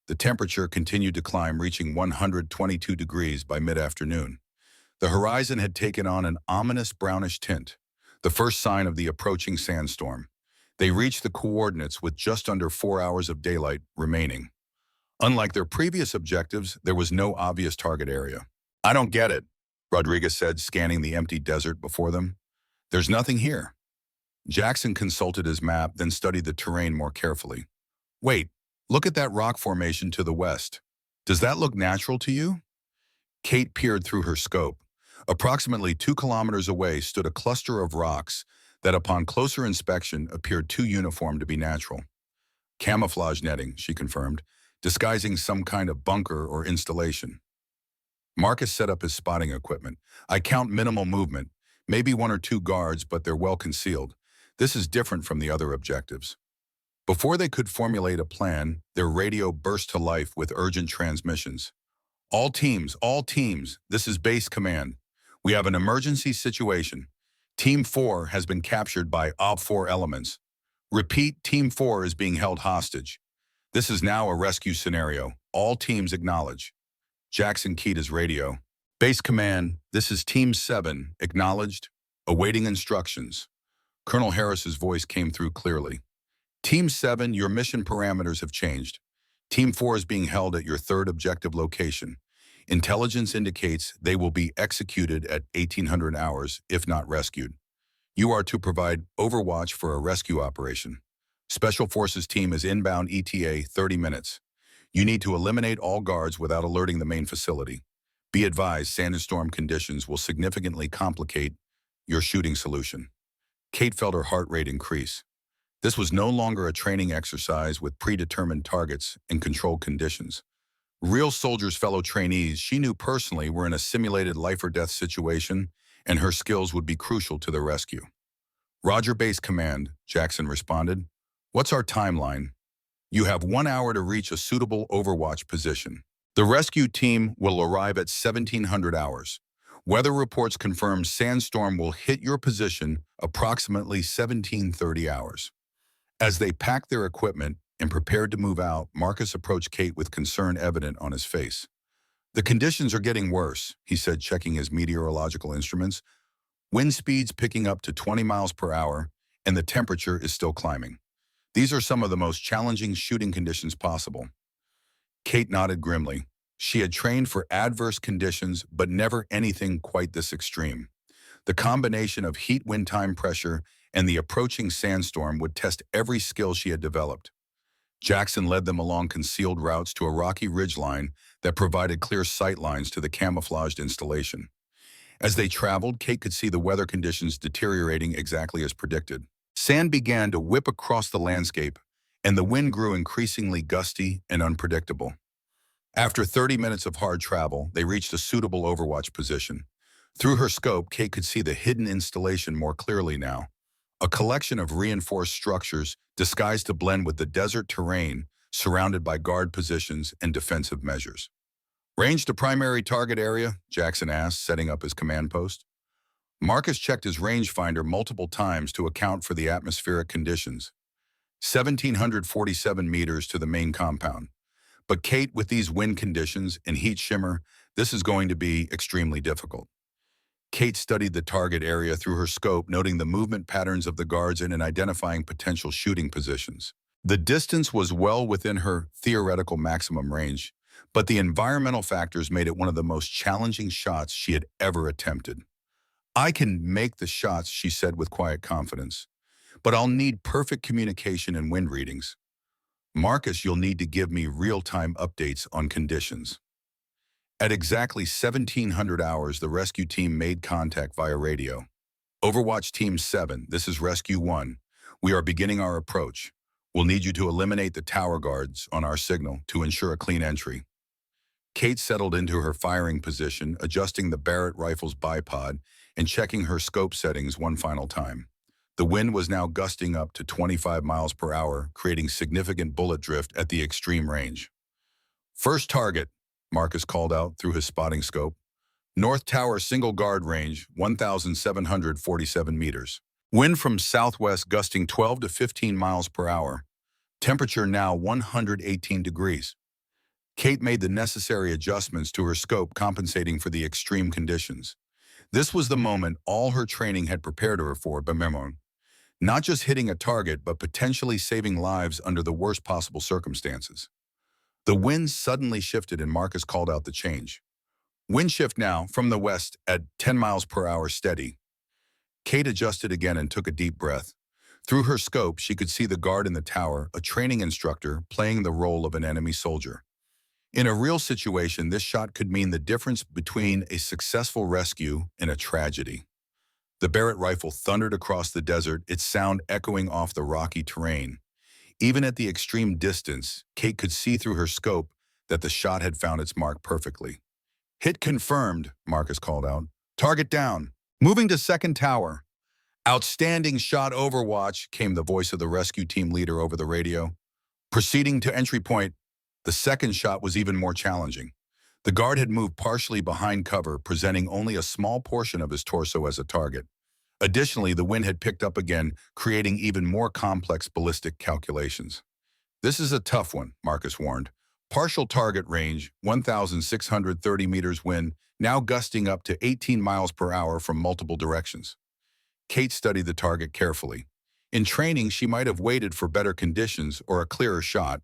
The temperature continued to climb, reaching 122 degrees by mid-afternoon. The horizon had taken on an ominous brownish tint, the first sign of the approaching sandstorm. They reached the coordinates with just under 4 hours of daylight remaining. Unlike their previous objectives, there was no obvious target area. "I don't get it," Rodriguez said, scanning the empty desert before them. "There's nothing here." Jackson consulted his map, then studied the terrain more carefully. "Wait, look at that rock formation to the west. Does that look natural to you?" Kate peered through her scope. Approximately 2 kilometers away stood a cluster of rocks that, upon closer inspection, appeared too uniform to be natural. "Camouflage netting," she confirmed, disguising some kind of bunker or installation. Marcus set up his spotting equipment. "I count minimal movement, maybe 1 or 2 guards, but they're well concealed. This is different from the other objectives." Before they could formulate a plan, their radio burst to life with urgent transmissions. All teams, this is base command. We have an emergency situation. Team 4 has been captured by OB4 elements. Repeat, Team 4 is being held hostage. This is now a rescue scenario. All teams acknowledge." Jackson keyed his radio. "Base command, this is Team 7, acknowledged, awaiting instructions." Colonel Harris's voice came through clearly. "Team 7, your mission parameters have changed. Team 4 is being held at your third objective location. Intelligence indicates they will be executed at 1800 hours, if not rescued. You are to provide overwatch for a rescue operation. Special Forces team is inbound ETA 30 minutes. You need to eliminate all guards without alerting the main facility. Be advised, sandstorm conditions will significantly complicate your shooting solution." Kate felt her heart rate increase. This was no longer a training exercise with predetermined targets and controlled conditions. Real soldiers, fellow trainees she knew personally, were in a simulated life-or-death situation, and her skills would be crucial to the rescue. "Roger, base command," Jackson responded. "What's our timeline?" "You have 1 hour to reach a suitable overwatch position. The rescue team will arrive at 1700 hours. Weather reports confirm sandstorm will hit your position approximately 1730 hours." As they packed their equipment and prepared to move out, Marcus approached Kate with concern evident on his face. "The conditions are getting worse," he said, checking his meteorological instruments. "Wind speeds picking up to 20 miles per hour, and the temperature is still climbing. These are some of the most challenging shooting conditions possible." Kate nodded grimly. She had trained for adverse conditions, but never anything quite this extreme. The combination of heat, wind, time pressure, and the approaching sandstorm would test every skill she had developed. Jackson led them along concealed routes to a rocky ridgeline that provided clear sight lines to the camouflaged installation. As they traveled, Kate could see the weather conditions deteriorating exactly as predicted. Sand began to whip across the landscape, and the wind grew increasingly gusty and unpredictable. After 30 minutes of hard travel, they reached a suitable overwatch position. Through her scope, Kate could see the hidden installation more clearly now. A collection of reinforced structures disguised to blend with the desert terrain, surrounded by guard positions and defensive measures. "Range to primary target area?" Jackson asked, setting up his command post. Marcus checked his rangefinder multiple times to account for the atmospheric conditions. 1,747 meters to the main compound. But Kate, with these wind conditions and heat shimmer, this is going to be extremely difficult. Kate studied the target area through her scope, noting the movement patterns of the guards and identifying potential shooting positions. The distance was well within her theoretical maximum range, but the environmental factors made it one of the most challenging shots she had ever attempted. "I can make the shots," she said with quiet confidence, "but I'll need perfect communication and wind readings. Marcus, you'll need to give me real-time updates on conditions." At exactly 1700 hours, the rescue team made contact via radio. "Overwatch Team 7, this is Rescue 1. We are beginning our approach. We'll need you to eliminate the tower guards on our signal to ensure a clean entry." Kate settled into her firing position, adjusting the Barrett rifle's bipod and checking her scope settings one final time. The wind was now gusting up to 25 miles per hour, creating significant bullet drift at the extreme range. "First target," Marcus called out through his spotting scope. "North Tower single guard range, 1,747 meters. Wind from southwest gusting 12 to 15 miles per hour. Temperature now 118 degrees. Kate made the necessary adjustments to her scope, compensating for the extreme conditions. This was the moment all her training had prepared her for, Bememon. Not just hitting a target, but potentially saving lives under the worst possible circumstances. The wind suddenly shifted and Marcus called out the change. "Wind shift now from the west at 10 miles per hour steady." Kate adjusted again and took a deep breath. Through her scope, she could see the guard in the tower, a training instructor, playing the role of an enemy soldier. In a real situation, this shot could mean the difference between a successful rescue and a tragedy. The Barrett rifle thundered across the desert, its sound echoing off the rocky terrain. Even at the extreme distance, Kate could see through her scope that the shot had found its mark perfectly. "Hit confirmed," Marcus called out. "Target down. Moving to second tower." "Outstanding shot, Overwatch," came the voice of the rescue team leader over the radio. "Proceeding to entry point." The second shot was even more challenging. The guard had moved partially behind cover, presenting only a small portion of his torso as a target. Additionally, the wind had picked up again, creating even more complex ballistic calculations. "This is a tough one," Marcus warned. "Partial target range, 1,630 meters wind, now gusting up to 18 miles per hour from multiple directions." Kate studied the target carefully. In training, she might have waited for better conditions or a clearer shot,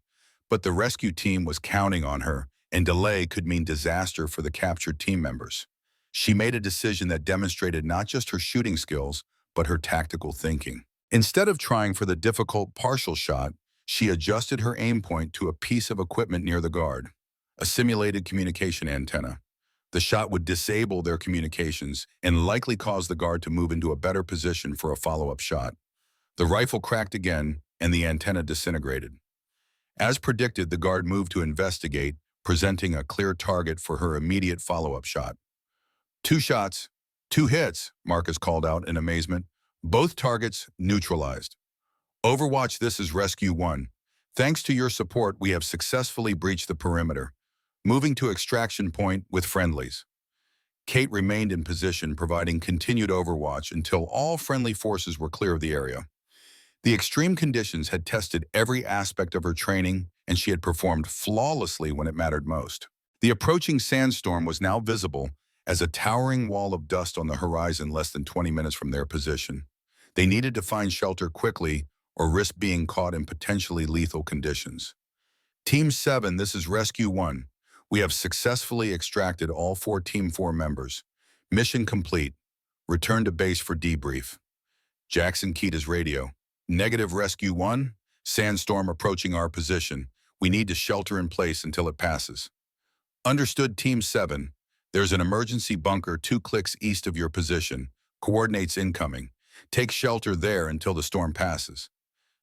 but the rescue team was counting on her, and delay could mean disaster for the captured team members. She made a decision that demonstrated not just her shooting skills, but her tactical thinking. Instead of trying for the difficult partial shot, she adjusted her aim point to a piece of equipment near the guard, a simulated communication antenna. The shot would disable their communications and likely cause the guard to move into a better position for a follow-up shot. The rifle cracked again, and the antenna disintegrated. As predicted, the guard moved to investigate, presenting a clear target for her immediate follow-up shot. "Two shots, two hits," Marcus called out in amazement. "Both targets neutralized. Overwatch, this is Rescue 1. Thanks to your support, we have successfully breached the perimeter. Moving to extraction point with friendlies." Kate remained in position, providing continued overwatch until all friendly forces were clear of the area. The extreme conditions had tested every aspect of her training, and she had performed flawlessly when it mattered most. The approaching sandstorm was now visible as a towering wall of dust on the horizon less than 20 minutes from their position. They needed to find shelter quickly or risk being caught in potentially lethal conditions. Team 7, this is Rescue 1. We have successfully extracted all 4 Team 4 members. Mission complete. Return to base for debrief. Jackson keyed his radio. Negative Rescue 1. Sandstorm approaching our position. We need to shelter in place until it passes. Understood, Team 7. There's an emergency bunker 2 clicks east of your position. Coordinates incoming. Take shelter there until the storm passes.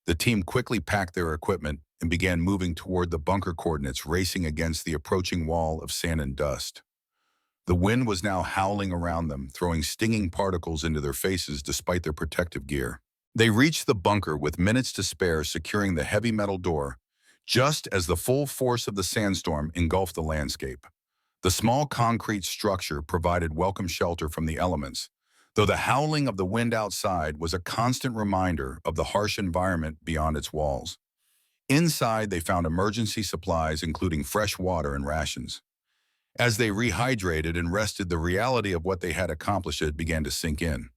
The team quickly packed their equipment and began moving toward the bunker coordinates, racing against the approaching wall of sand and dust. The wind was now howling around them, throwing stinging particles into their faces despite their protective gear. They reached the bunker with minutes to spare, securing the heavy metal door, just as the full force of the sandstorm engulfed the landscape. The small concrete structure provided welcome shelter from the elements, though the howling of the wind outside was a constant reminder of the harsh environment beyond its walls. Inside, they found emergency supplies, including fresh water and rations. As they rehydrated and rested, the reality of what they had accomplished began to sink in.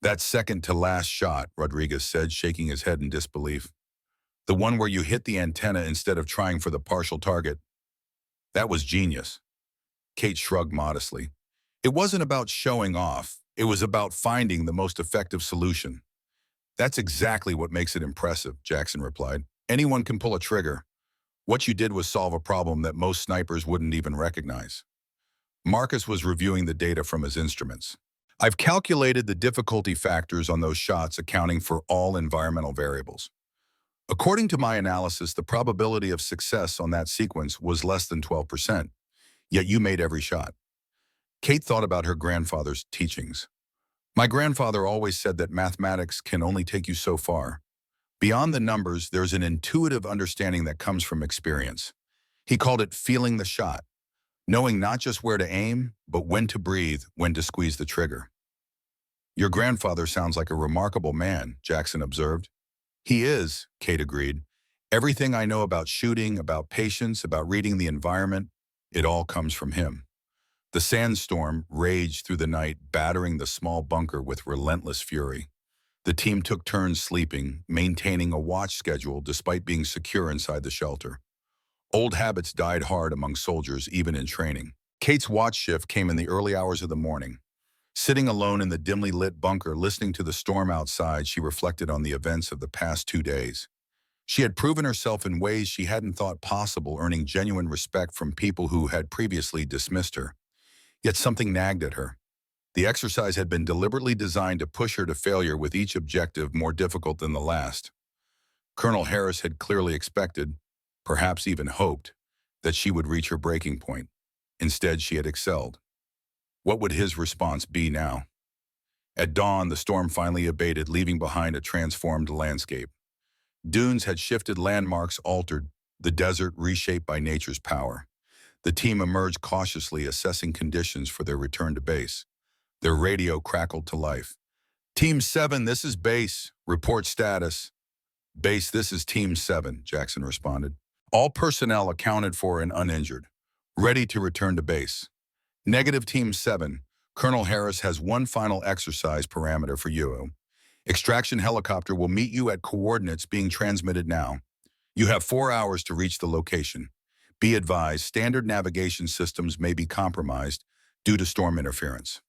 That second-to-last shot, Rodriguez said, shaking his head in disbelief. The one where you hit the antenna instead of trying for the partial target. That was genius. Kate shrugged modestly. It wasn't about showing off. It was about finding the most effective solution. That's exactly what makes it impressive, Jackson replied. Anyone can pull a trigger. What you did was solve a problem that most snipers wouldn't even recognize. Marcus was reviewing the data from his instruments. I've calculated the difficulty factors on those shots, accounting for all environmental variables. According to my analysis, the probability of success on that sequence was less than 12%, yet you made every shot. Kate thought about her grandfather's teachings. My grandfather always said that mathematics can only take you so far. Beyond the numbers, there's an intuitive understanding that comes from experience. He called it feeling the shot, knowing not just where to aim, but when to breathe, when to squeeze the trigger. Your grandfather sounds like a remarkable man, Jackson observed. He is, Kate agreed. Everything I know about shooting, about patience, about reading the environment, it all comes from him. The sandstorm raged through the night, battering the small bunker with relentless fury. The team took turns sleeping, maintaining a watch schedule despite being secure inside the shelter. Old habits died hard among soldiers, even in training. Kate's watch shift came in the early hours of the morning. Sitting alone in the dimly lit bunker, listening to the storm outside, she reflected on the events of the past 2 days. She had proven herself in ways she hadn't thought possible, earning genuine respect from people who had previously dismissed her. Yet something nagged at her. The exercise had been deliberately designed to push her to failure, with each objective more difficult than the last. Colonel Harris had clearly expected, perhaps even hoped, that she would reach her breaking point. Instead, she had excelled. What would his response be now? At dawn, the storm finally abated, leaving behind a transformed landscape. Dunes had shifted, landmarks altered, the desert reshaped by nature's power. The team emerged cautiously, assessing conditions for their return to base. Their radio crackled to life. Team 7, this is base. Report status. Base, this is Team 7, Jackson responded. All personnel accounted for and uninjured. Ready to return to base. Negative, Team 7. Colonel Harris has one final exercise parameter for you. Extraction helicopter will meet you at coordinates being transmitted now. You have 4 hours to reach the location. Be advised, standard navigation systems may be compromised due to storm interference.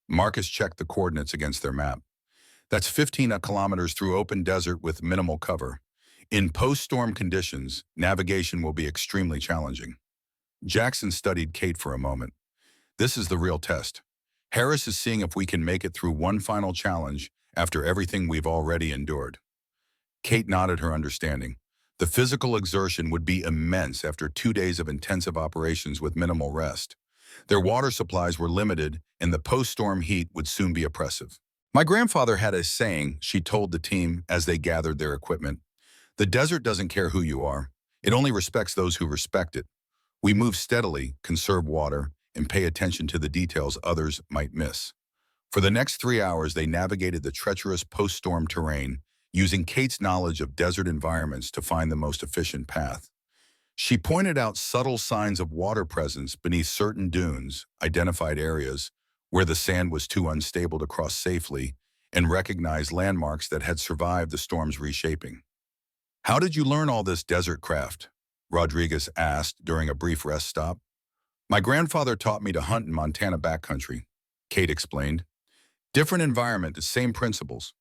Marcus checked the coordinates against their map. That's 15 kilometers through open desert with minimal cover. In post-storm conditions, navigation will be extremely challenging. Jackson studied Kate for a moment. This is the real test. Harris is seeing if we can make it through one final challenge after everything we've already endured. Kate nodded her understanding. The physical exertion would be immense after 2 days of intensive operations with minimal rest. Their water supplies were limited, and the post-storm heat would soon be oppressive. My grandfather had a saying, she told the team as they gathered their equipment. The desert doesn't care who you are. It only respects those who respect it. We move steadily, conserve water, and pay attention to the details others might miss. For the next 3 hours, they navigated the treacherous post-storm terrain, using Kate's knowledge of desert environments to find the most efficient path. She pointed out subtle signs of water presence beneath certain dunes, identified areas where the sand was too unstable to cross safely, and recognized landmarks that had survived the storm's reshaping. "How did you learn all this desert craft?" Rodriguez asked during a brief rest stop. "My grandfather taught me to hunt in Montana backcountry," Kate explained. "Different environment, the same principles.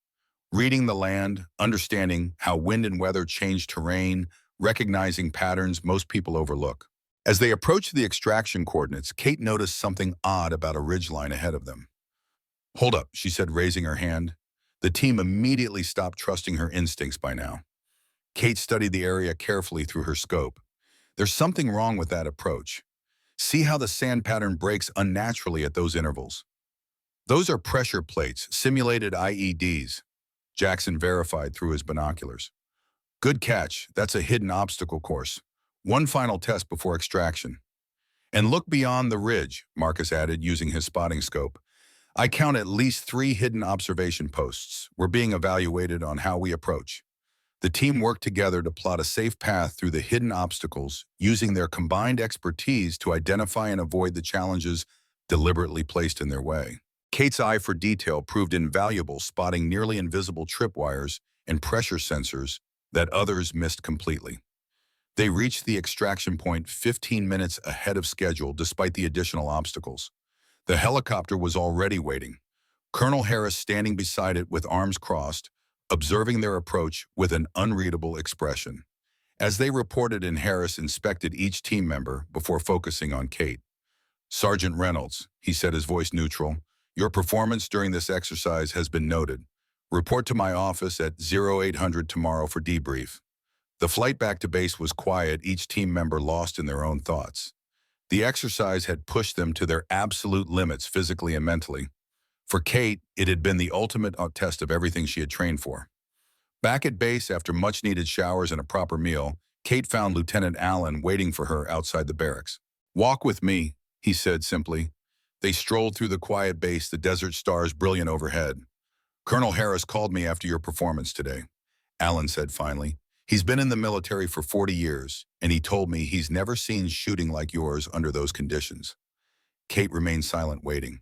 Reading the land, understanding how wind and weather change terrain, recognizing patterns most people overlook." As they approached the extraction coordinates, Kate noticed something odd about a ridgeline ahead of them. "Hold up," she said, raising her hand. The team immediately stopped trusting her instincts by now. Kate studied the area carefully through her scope. "There's something wrong with that approach. See how the sand pattern breaks unnaturally at those intervals. Those are pressure plates, simulated IEDs," Jackson verified through his binoculars. "Good catch. That's a hidden obstacle course. One final test before extraction." "And look beyond the ridge," Marcus added, using his spotting scope. "I count at least 3 hidden observation posts. We're being evaluated on how we approach." The team worked together to plot a safe path through the hidden obstacles, using their combined expertise to identify and avoid the challenges deliberately placed in their way. Kate's eye for detail proved invaluable, spotting nearly invisible tripwires and pressure sensors that others missed completely. They reached the extraction point 15 minutes ahead of schedule despite the additional obstacles. The helicopter was already waiting, Colonel Harris standing beside it with arms crossed, observing their approach with an unreadable expression. As they reported in, Harris inspected each team member before focusing on Kate. "Sergeant Reynolds," he said, his voice neutral, "your performance during this exercise has been noted. Report to my office at 0800 tomorrow for debrief." The flight back to base was quiet, each team member lost in their own thoughts. The exercise had pushed them to their absolute limits physically and mentally. For Kate, it had been the ultimate test of everything she had trained for. Back at base, after much-needed showers and a proper meal, Kate found Lieutenant Allen waiting for her outside the barracks. "Walk with me," he said simply. They strolled through the quiet base, the desert stars brilliant overhead. "Colonel Harris called me after your performance today," Allen said finally. "He's been in the military for 40 years, and he told me he's never seen shooting like yours under those conditions." Kate remained silent, waiting.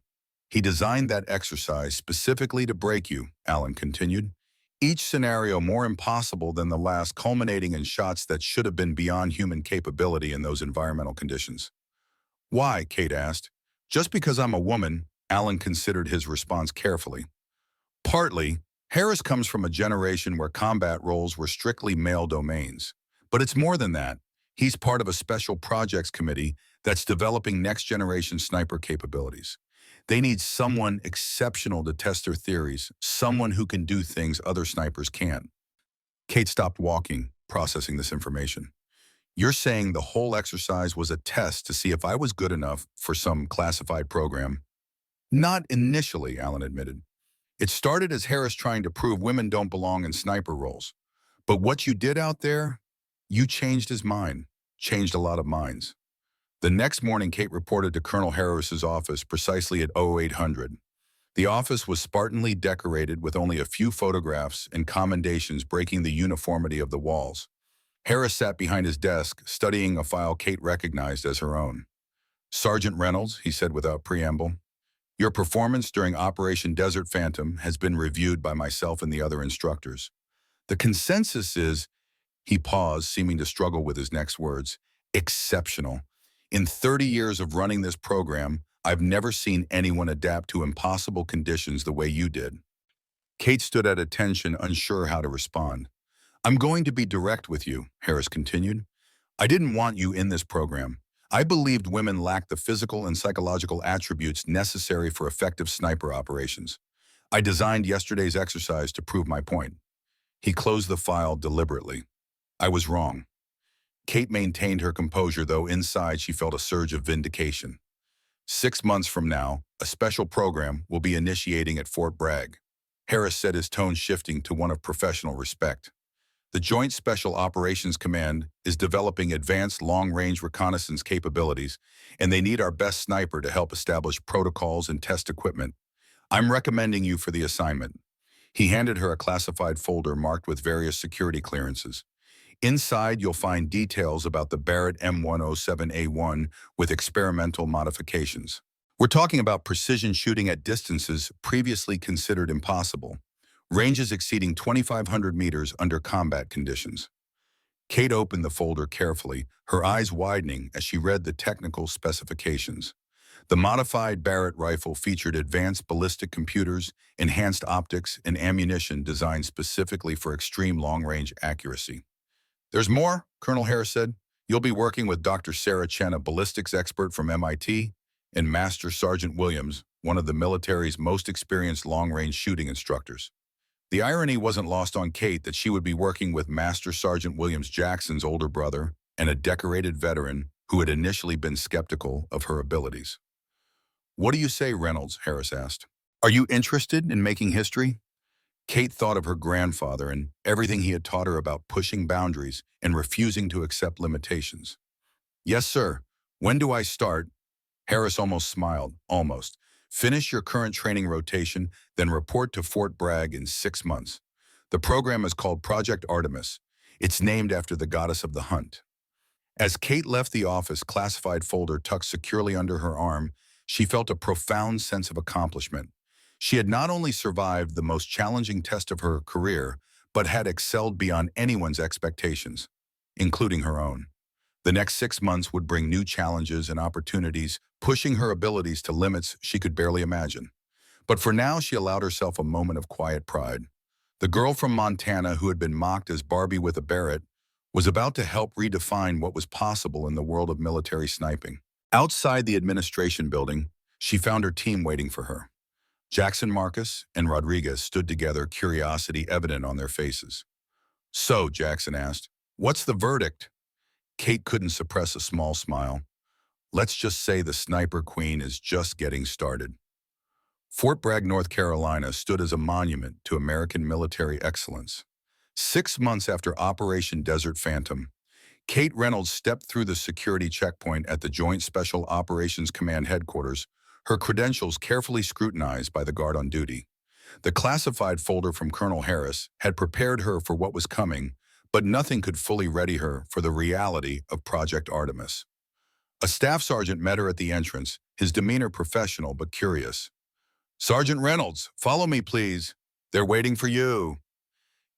"He designed that exercise specifically to break you," Allen continued. "Each scenario more impossible than the last, culminating in shots that should have been beyond human capability in those environmental conditions." "Why?" Kate asked. "Just because I'm a woman," Allen considered his response carefully. "Partly, Harris comes from a generation where combat roles were strictly male domains. But it's more than that. He's part of a special projects committee that's developing next-generation sniper capabilities. They need someone exceptional to test their theories, someone who can do things other snipers can't." Kate stopped walking, processing this information. "You're saying the whole exercise was a test to see if I was good enough for some classified program?" "Not initially," Allen admitted. "It started as Harris trying to prove women don't belong in sniper roles. But what you did out there, you changed his mind, changed a lot of minds." The next morning, Kate reported to Colonel Harris's office precisely at 0800. The office was spartanly decorated with only a few photographs and commendations breaking the uniformity of the walls. Harris sat behind his desk, studying a file Kate recognized as her own. "Sergeant Reynolds," he said without preamble, "your performance during Operation Desert Phantom has been reviewed by myself and the other instructors. The consensus is," he paused, seeming to struggle with his next words, "exceptional. In 30 years of running this program, I've never seen anyone adapt to impossible conditions the way you did." Kate stood at attention, unsure how to respond. "I'm going to be direct with you," Harris continued. "I didn't want you in this program. I believed women lacked the physical and psychological attributes necessary for effective sniper operations. I designed yesterday's exercise to prove my point." He closed the file deliberately. "I was wrong." Kate maintained her composure, though inside she felt a surge of vindication. 6 months from now, a special program will be initiating at Fort Bragg. Harris said, his tone shifting to one of professional respect. "The Joint Special Operations Command is developing advanced long-range reconnaissance capabilities, and they need our best sniper to help establish protocols and test equipment. I'm recommending you for the assignment." He handed her a classified folder marked with various security clearances. Inside, you'll find details about the Barrett M107A1 with experimental modifications. We're talking about precision shooting at distances previously considered impossible, ranges exceeding 2,500 meters under combat conditions. Kate opened the folder carefully, her eyes widening as she read the technical specifications. The modified Barrett rifle featured advanced ballistic computers, enhanced optics, and ammunition designed specifically for extreme long-range accuracy. "There's more," Colonel Harris said. "You'll be working with Dr. Sarah Chen, a ballistics expert from MIT, and Master Sergeant Williams, one of the military's most experienced long-range shooting instructors." The irony wasn't lost on Kate that she would be working with Master Sergeant Williams Jackson's older brother and a decorated veteran who had initially been skeptical of her abilities. "What do you say, Reynolds?" Harris asked. "Are you interested in making history?" Kate thought of her grandfather and everything he had taught her about pushing boundaries and refusing to accept limitations. "Yes, sir. When do I start?" Harris almost smiled. "Almost. Finish your current training rotation, then report to Fort Bragg in 6 months. The program is called Project Artemis. It's named after the goddess of the hunt." As Kate left the office classified folder tucked securely under her arm, she felt a profound sense of accomplishment. She had not only survived the most challenging test of her career, but had excelled beyond anyone's expectations, including her own. The next 6 months would bring new challenges and opportunities, pushing her abilities to limits she could barely imagine. But for now, she allowed herself a moment of quiet pride. The girl from Montana who had been mocked as Barbie with a Barrett was about to help redefine what was possible in the world of military sniping. Outside the administration building, she found her team waiting for her. Jackson, Marcus, and Rodriguez stood together, curiosity evident on their faces. "So," Jackson asked, "what's the verdict?" Kate couldn't suppress a small smile. "Let's just say the Sniper Queen is just getting started." Fort Bragg, North Carolina stood as a monument to American military excellence. 6 months after Operation Desert Phantom, Kate Reynolds stepped through the security checkpoint at the Joint Special Operations Command headquarters, her credentials carefully scrutinized by the guard on duty. The classified folder from Colonel Harris had prepared her for what was coming, but nothing could fully ready her for the reality of Project Artemis. A staff sergeant met her at the entrance, his demeanor professional but curious. "Sergeant Reynolds, follow me, please. They're waiting for you."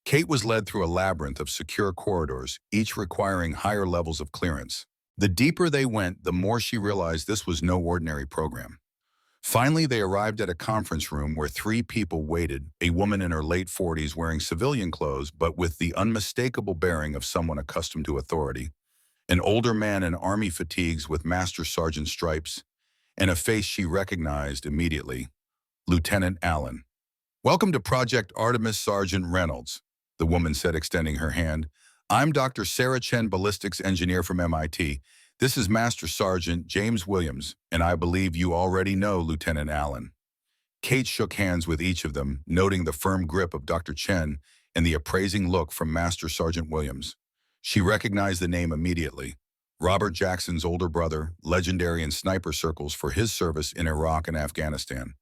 Kate was led through a labyrinth of secure corridors, each requiring higher levels of clearance. The deeper they went, the more she realized this was no ordinary program. Finally, they arrived at a conference room where 3 people waited, a woman in her late 40s wearing civilian clothes but with the unmistakable bearing of someone accustomed to authority, an older man in army fatigues with master sergeant stripes, and a face she recognized immediately, Lieutenant Allen. "Welcome to Project Artemis, Sergeant Reynolds," the woman said, extending her hand. "I'm Dr. Sarah Chen, ballistics engineer from MIT. This is Master Sergeant James Williams, and I believe you already know Lieutenant Allen." Kate shook hands with each of them, noting the firm grip of Dr. Chen and the appraising look from Master Sergeant Williams. She recognized the name immediately. Robert Jackson's older brother, legendary in sniper circles for his service in Iraq and Afghanistan.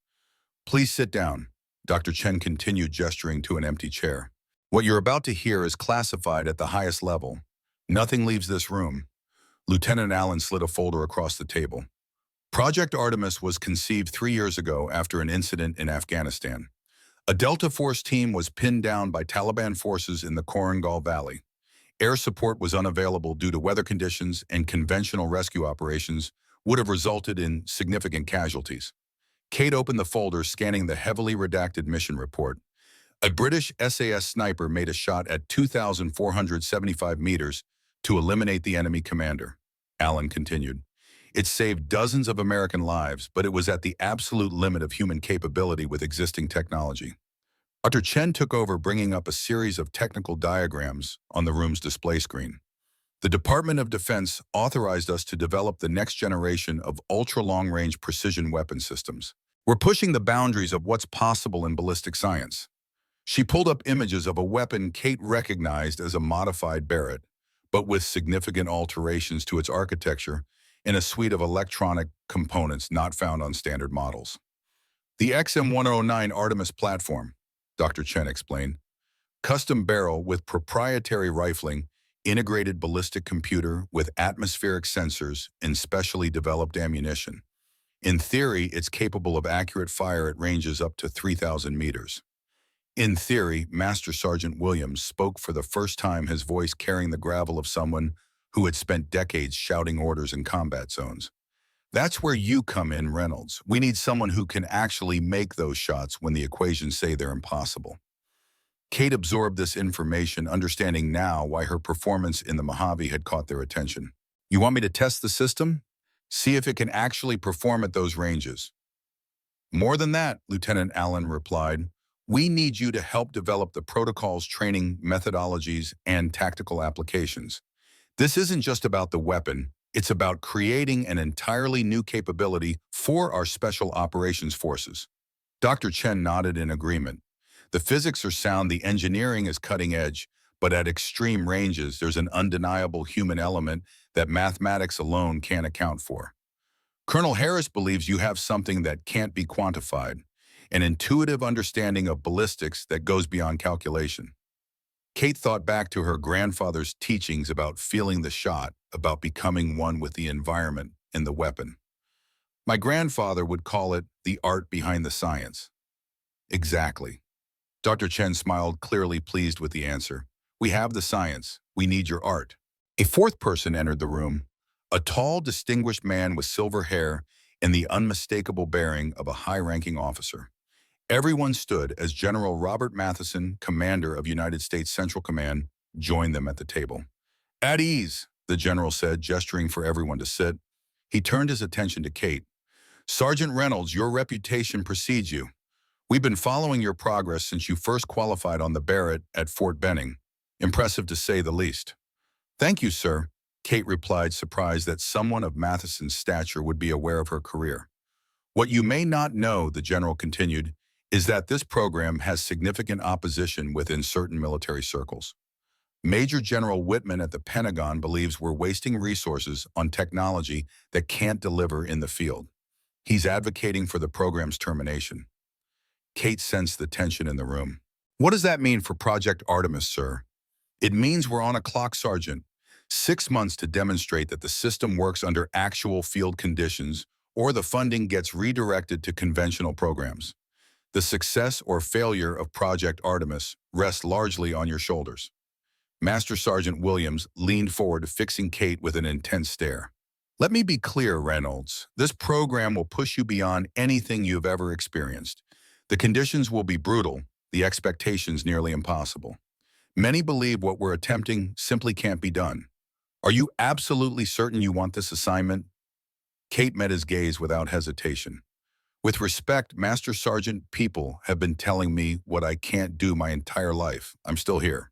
"Please sit down," Dr. Chen continued, gesturing to an empty chair. "What you're about to hear is classified at the highest level. Nothing leaves this room." Lieutenant Allen slid a folder across the table. Project Artemis was conceived 3 years ago after an incident in Afghanistan. A Delta Force team was pinned down by Taliban forces in the Korangal Valley. Air support was unavailable due to weather conditions, and conventional rescue operations would have resulted in significant casualties. Kate opened the folder, scanning the heavily redacted mission report. A British SAS sniper made a shot at 2,475 meters to eliminate the enemy commander. Allen continued. "It saved dozens of American lives, but it was at the absolute limit of human capability with existing technology." Dr. Chen took over, bringing up a series of technical diagrams on the room's display screen. "The Department of Defense authorized us to develop the next generation of ultra-long-range precision weapon systems. We're pushing the boundaries of what's possible in ballistic science." She pulled up images of a weapon Kate recognized as a modified Barrett, but with significant alterations to its architecture and a suite of electronic components not found on standard models. "The XM-109 Artemis platform. Dr. Chen explained. Custom barrel with proprietary rifling, integrated ballistic computer with atmospheric sensors, and specially developed ammunition. In theory, it's capable of accurate fire at ranges up to 3,000 meters. In theory, Master Sergeant Williams spoke for the first time, his voice carrying the gravel of someone who had spent decades shouting orders in combat zones. That's where you come in, Reynolds. We need someone who can actually make those shots when the equations say they're impossible. Kate absorbed this information, understanding now why her performance in the Mojave had caught their attention. You want me to test the system? See if it can actually perform at those ranges. More than that, Lieutenant Allen replied, we need you to help develop the protocols, training, methodologies, and tactical applications. This isn't just about the weapon, it's about creating an entirely new capability for our Special Operations Forces. Dr. Chen nodded in agreement. The physics are sound, the engineering is cutting edge, but at extreme ranges, there's an undeniable human element that mathematics alone can't account for. Colonel Harris believes you have something that can't be quantified, an intuitive understanding of ballistics that goes beyond calculation. Kate thought back to her grandfather's teachings about feeling the shot, about becoming one with the environment and the weapon. My grandfather would call it the art behind the science. Exactly. Dr. Chen smiled, clearly pleased with the answer. We have the science. We need your art. A fourth person entered the room, a tall, distinguished man with silver hair and the unmistakable bearing of a high-ranking officer. Everyone stood as General Robert Matheson, commander of United States Central Command, joined them at the table. At ease, the general said, gesturing for everyone to sit. He turned his attention to Kate. Sergeant Reynolds, your reputation precedes you. We've been following your progress since you first qualified on the Barrett at Fort Benning. Impressive to say the least. Thank you, sir, Kate replied, surprised that someone of Matheson's stature would be aware of her career. What you may not know, the general continued, is that this program has significant opposition within certain military circles. Major General Whitman at the Pentagon believes we're wasting resources on technology that can't deliver in the field. He's advocating for the program's termination. Kate sensed the tension in the room. What does that mean for Project Artemis, sir? It means we're on a clock, Sergeant. 6 months to demonstrate that the system works under actual field conditions, or the funding gets redirected to conventional programs. The success or failure of Project Artemis rests largely on your shoulders. Master Sergeant Williams leaned forward, fixing Kate with an intense stare. Let me be clear, Reynolds. This program will push you beyond anything you've ever experienced. The conditions will be brutal, the expectations nearly impossible. Many believe what we're attempting simply can't be done. Are you absolutely certain you want this assignment? Kate met his gaze without hesitation. With respect, Master Sergeant, people have been telling me what I can't do my entire life. I'm still here.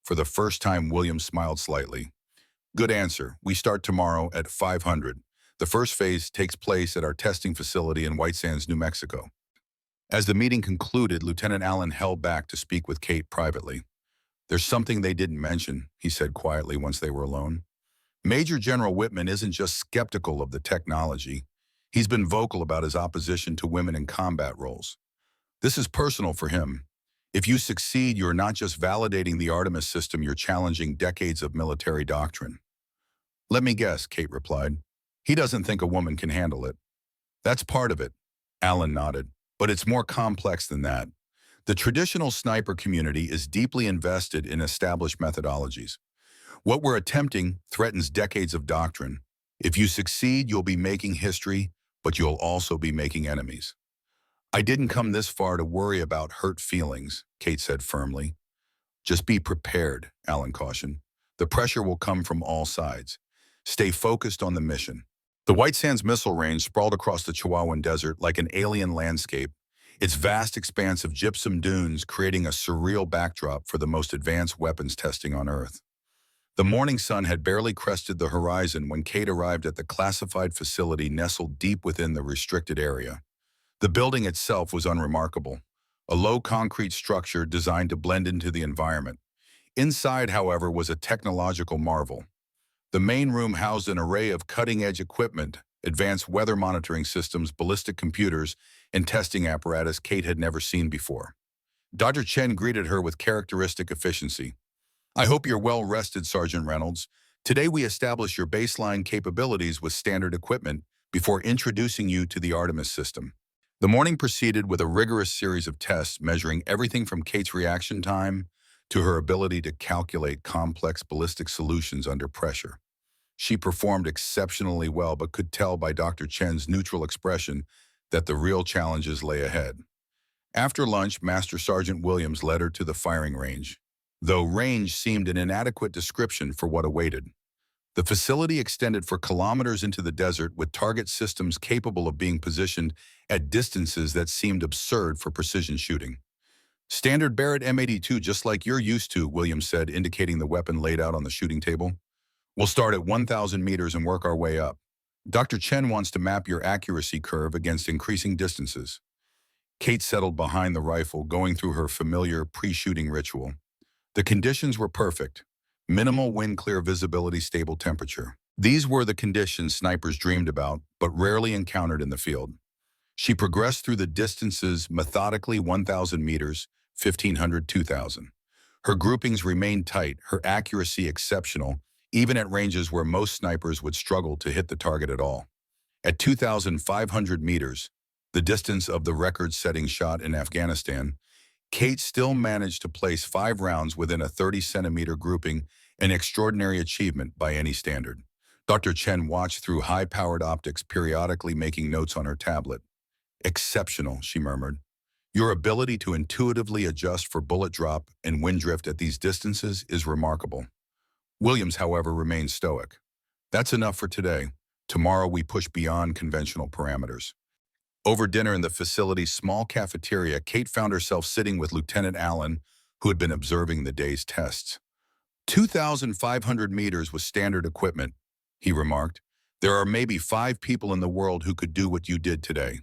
For the first time, William smiled slightly. Good answer. We start tomorrow at 500. The first phase takes place at our testing facility in White Sands, New Mexico. As the meeting concluded, Lieutenant Allen held back to speak with Kate privately. There's something they didn't mention, he said quietly once they were alone. Major General Whitman isn't just skeptical of the technology. He's been vocal about his opposition to women in combat roles. This is personal for him. If you succeed, you're not just validating the Artemis system, you're challenging decades of military doctrine. Let me guess, Kate replied. He doesn't think a woman can handle it. That's part of it, Allen nodded, but it's more complex than that. The traditional sniper community is deeply invested in established methodologies. What we're attempting threatens decades of doctrine. If you succeed, you'll be making history, but you'll also be making enemies. I didn't come this far to worry about hurt feelings, Kate said firmly. Just be prepared, Allen cautioned. The pressure will come from all sides. Stay focused on the mission. The White Sands Missile Range sprawled across the Chihuahuan Desert like an alien landscape, its vast expanse of gypsum dunes creating a surreal backdrop for the most advanced weapons testing on Earth. The morning sun had barely crested the horizon when Kate arrived at the classified facility nestled deep within the restricted area. The building itself was unremarkable, a low concrete structure designed to blend into the environment. Inside, however, was a technological marvel. The main room housed an array of cutting-edge equipment, advanced weather monitoring systems, ballistic computers, and testing apparatus Kate had never seen before. Dr. Chen greeted her with characteristic efficiency. I hope you're well rested, Sergeant Reynolds. Today we establish your baseline capabilities with standard equipment before introducing you to the Artemis system. The morning proceeded with a rigorous series of tests measuring everything from Kate's reaction time to her ability to calculate complex ballistic solutions under pressure. She performed exceptionally well, but could tell by Dr. Chen's neutral expression that the real challenges lay ahead. After lunch, Master Sergeant Williams led her to the firing range, though range seemed an inadequate description for what awaited. The facility extended for kilometers into the desert with target systems capable of being positioned at distances that seemed absurd for precision shooting. Standard Barrett M82, just like you're used to, Williams said, indicating the weapon laid out on the shooting table. We'll start at 1,000 meters and work our way up. Dr. Chen wants to map your accuracy curve against increasing distances. Kate settled behind the rifle, going through her familiar pre-shooting ritual. The conditions were perfect. Minimal wind, clear visibility, stable temperature. These were the conditions snipers dreamed about, but rarely encountered in the field. She progressed through the distances methodically: 1,000 meters, 1,500, 2,000. Her groupings remained tight, her accuracy exceptional, even at ranges where most snipers would struggle to hit the target at all. At 2,500 meters, the distance of the record-setting shot in Afghanistan, Kate still managed to place 5 rounds within a 30-centimeter grouping, an extraordinary achievement by any standard. Dr. Chen watched through high-powered optics, periodically making notes on her tablet. Exceptional, she murmured. Your ability to intuitively adjust for bullet drop and wind drift at these distances is remarkable. Williams, however, remained stoic. That's enough for today. Tomorrow we push beyond conventional parameters. Over dinner in the facility's small cafeteria, Kate found herself sitting with Lieutenant Allen, who had been observing the day's tests. 2,500 meters with standard equipment, he remarked. There are maybe 5 people in the world who could do what you did today.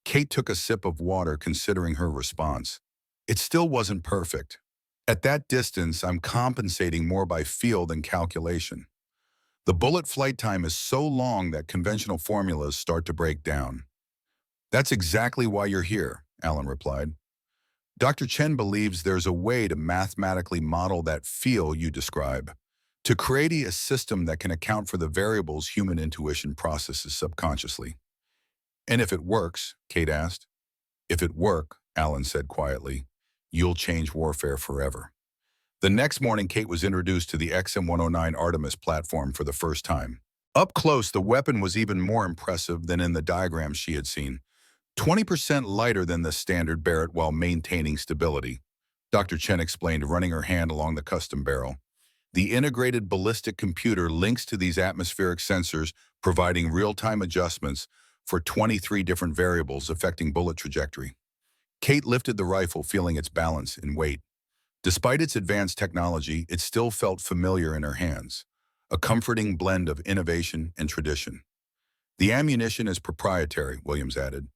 Kate took a sip of water, considering her response. It still wasn't perfect. At that distance, I'm compensating more by feel than calculation. The bullet flight time is so long that conventional formulas start to break down. That's exactly why you're here, Allen replied. Dr. Chen believes there's a way to mathematically model that feel you describe, to create a system that can account for the variables human intuition processes subconsciously. And if it works, Kate asked. If it works, Allen said quietly, you'll change warfare forever. The next morning, Kate was introduced to the XM-109 Artemis platform for the first time. Up close, the weapon was even more impressive than in the diagrams she had seen. 20% lighter than the standard Barrett while maintaining stability, Dr. Chen explained, running her hand along the custom barrel. The integrated ballistic computer links to these atmospheric sensors, providing real-time adjustments for 23 different variables affecting bullet trajectory. Kate lifted the rifle, feeling its balance and weight. Despite its advanced technology, it still felt familiar in her hands, a comforting blend of innovation and tradition. The ammunition is proprietary, Williams added.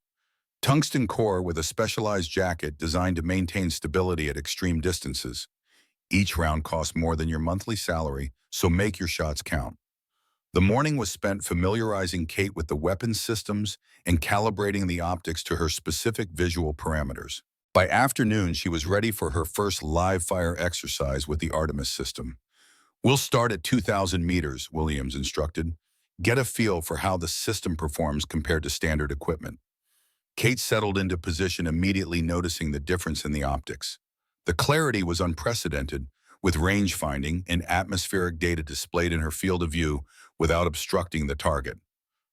Tungsten core with a specialized jacket designed to maintain stability at extreme distances. Each round costs more than your monthly salary, so make your shots count. The morning was spent familiarizing Kate with the weapon systems and calibrating the optics to her specific visual parameters. By afternoon, she was ready for her first live-fire exercise with the Artemis system. We'll start at 2,000 meters, Williams instructed. Get a feel for how the system performs compared to standard equipment. Kate settled into position, immediately noticing the difference in the optics. The clarity was unprecedented, with range finding and atmospheric data displayed in her field of view without obstructing the target.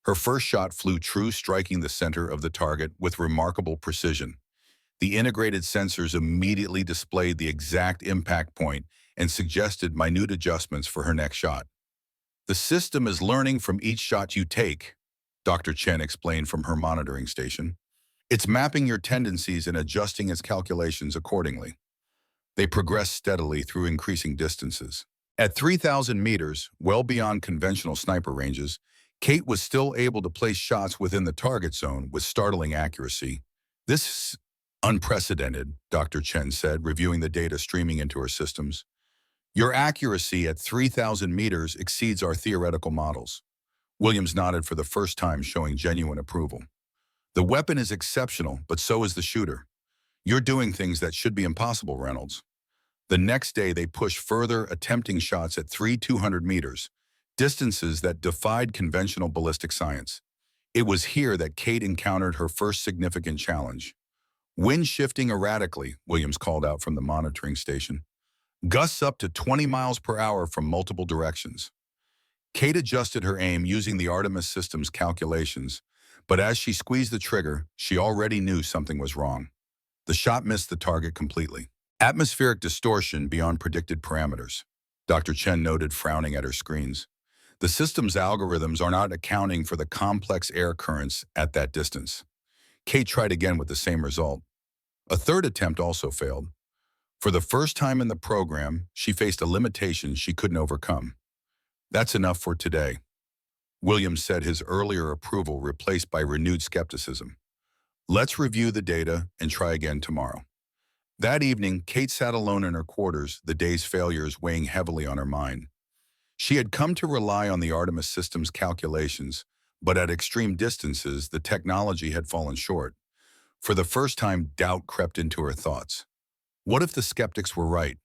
Her first shot flew true, striking the center of the target with remarkable precision. The integrated sensors immediately displayed the exact impact point and suggested minute adjustments for her next shot. The system is learning from each shot you take, Dr. Chen explained from her monitoring station. It's mapping your tendencies and adjusting its calculations accordingly. They progressed steadily through increasing distances. At 3,000 meters, well beyond conventional sniper ranges, Kate was still able to place shots within the target zone with startling accuracy. This is unprecedented, Dr. Chen said, reviewing the data streaming into her systems. Your accuracy at 3,000 meters exceeds our theoretical models. Williams nodded for the first time, showing genuine approval. The weapon is exceptional, but so is the shooter. You're doing things that should be impossible, Reynolds. The next day, they pushed further, attempting shots at 200 meters, distances that defied conventional ballistic science. It was here that Kate encountered her first significant challenge. Wind shifting erratically, Williams called out from the monitoring station. Gusts up to 20 miles per hour from multiple directions. Kate adjusted her aim using the Artemis system's calculations, but as she squeezed the trigger, she already knew something was wrong. The shot missed the target completely. Atmospheric distortion beyond predicted parameters, Dr. Chen noted, frowning at her screens. The system's algorithms are not accounting for the complex air currents at that distance. Kate tried again with the same result. A third attempt also failed. For the first time in the program, she faced a limitation she couldn't overcome. That's enough for today, Williams said, his earlier approval replaced by renewed skepticism. Let's review the data and try again tomorrow. That evening, Kate sat alone in her quarters, the day's failures weighing heavily on her mind. She had come to rely on the Artemis system's calculations, but at extreme distances, the technology had fallen short. For the first time, doubt crept into her thoughts. What if the skeptics were right?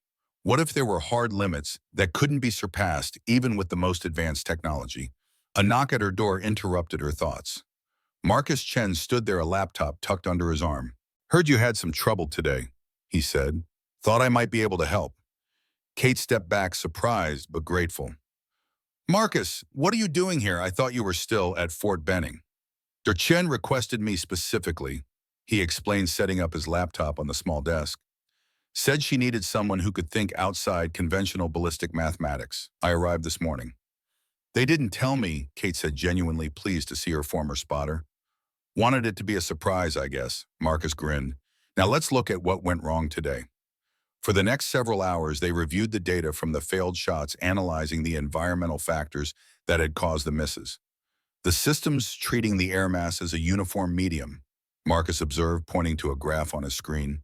What if there were hard limits that couldn't be surpassed even with the most advanced technology? A knock at her door interrupted her thoughts. Marcus Chen stood there, a laptop tucked under his arm. Heard you had some trouble today, he said. Thought I might be able to help. Kate stepped back, surprised but grateful. Marcus, what are you doing here? I thought you were still at Fort Benning. Dr. Chen requested me specifically, he explained, setting up his laptop on the small desk. Said she needed someone who could think outside conventional ballistic mathematics. I arrived this morning. They didn't tell me, Kate said, genuinely pleased to see her former spotter. Wanted it to be a surprise, I guess, Marcus grinned. Now let's look at what went wrong today. For the next several hours, they reviewed the data from the failed shots, analyzing the environmental factors that had caused the misses. The system's treating the air mass as a uniform medium, Marcus observed, pointing to a graph on his screen.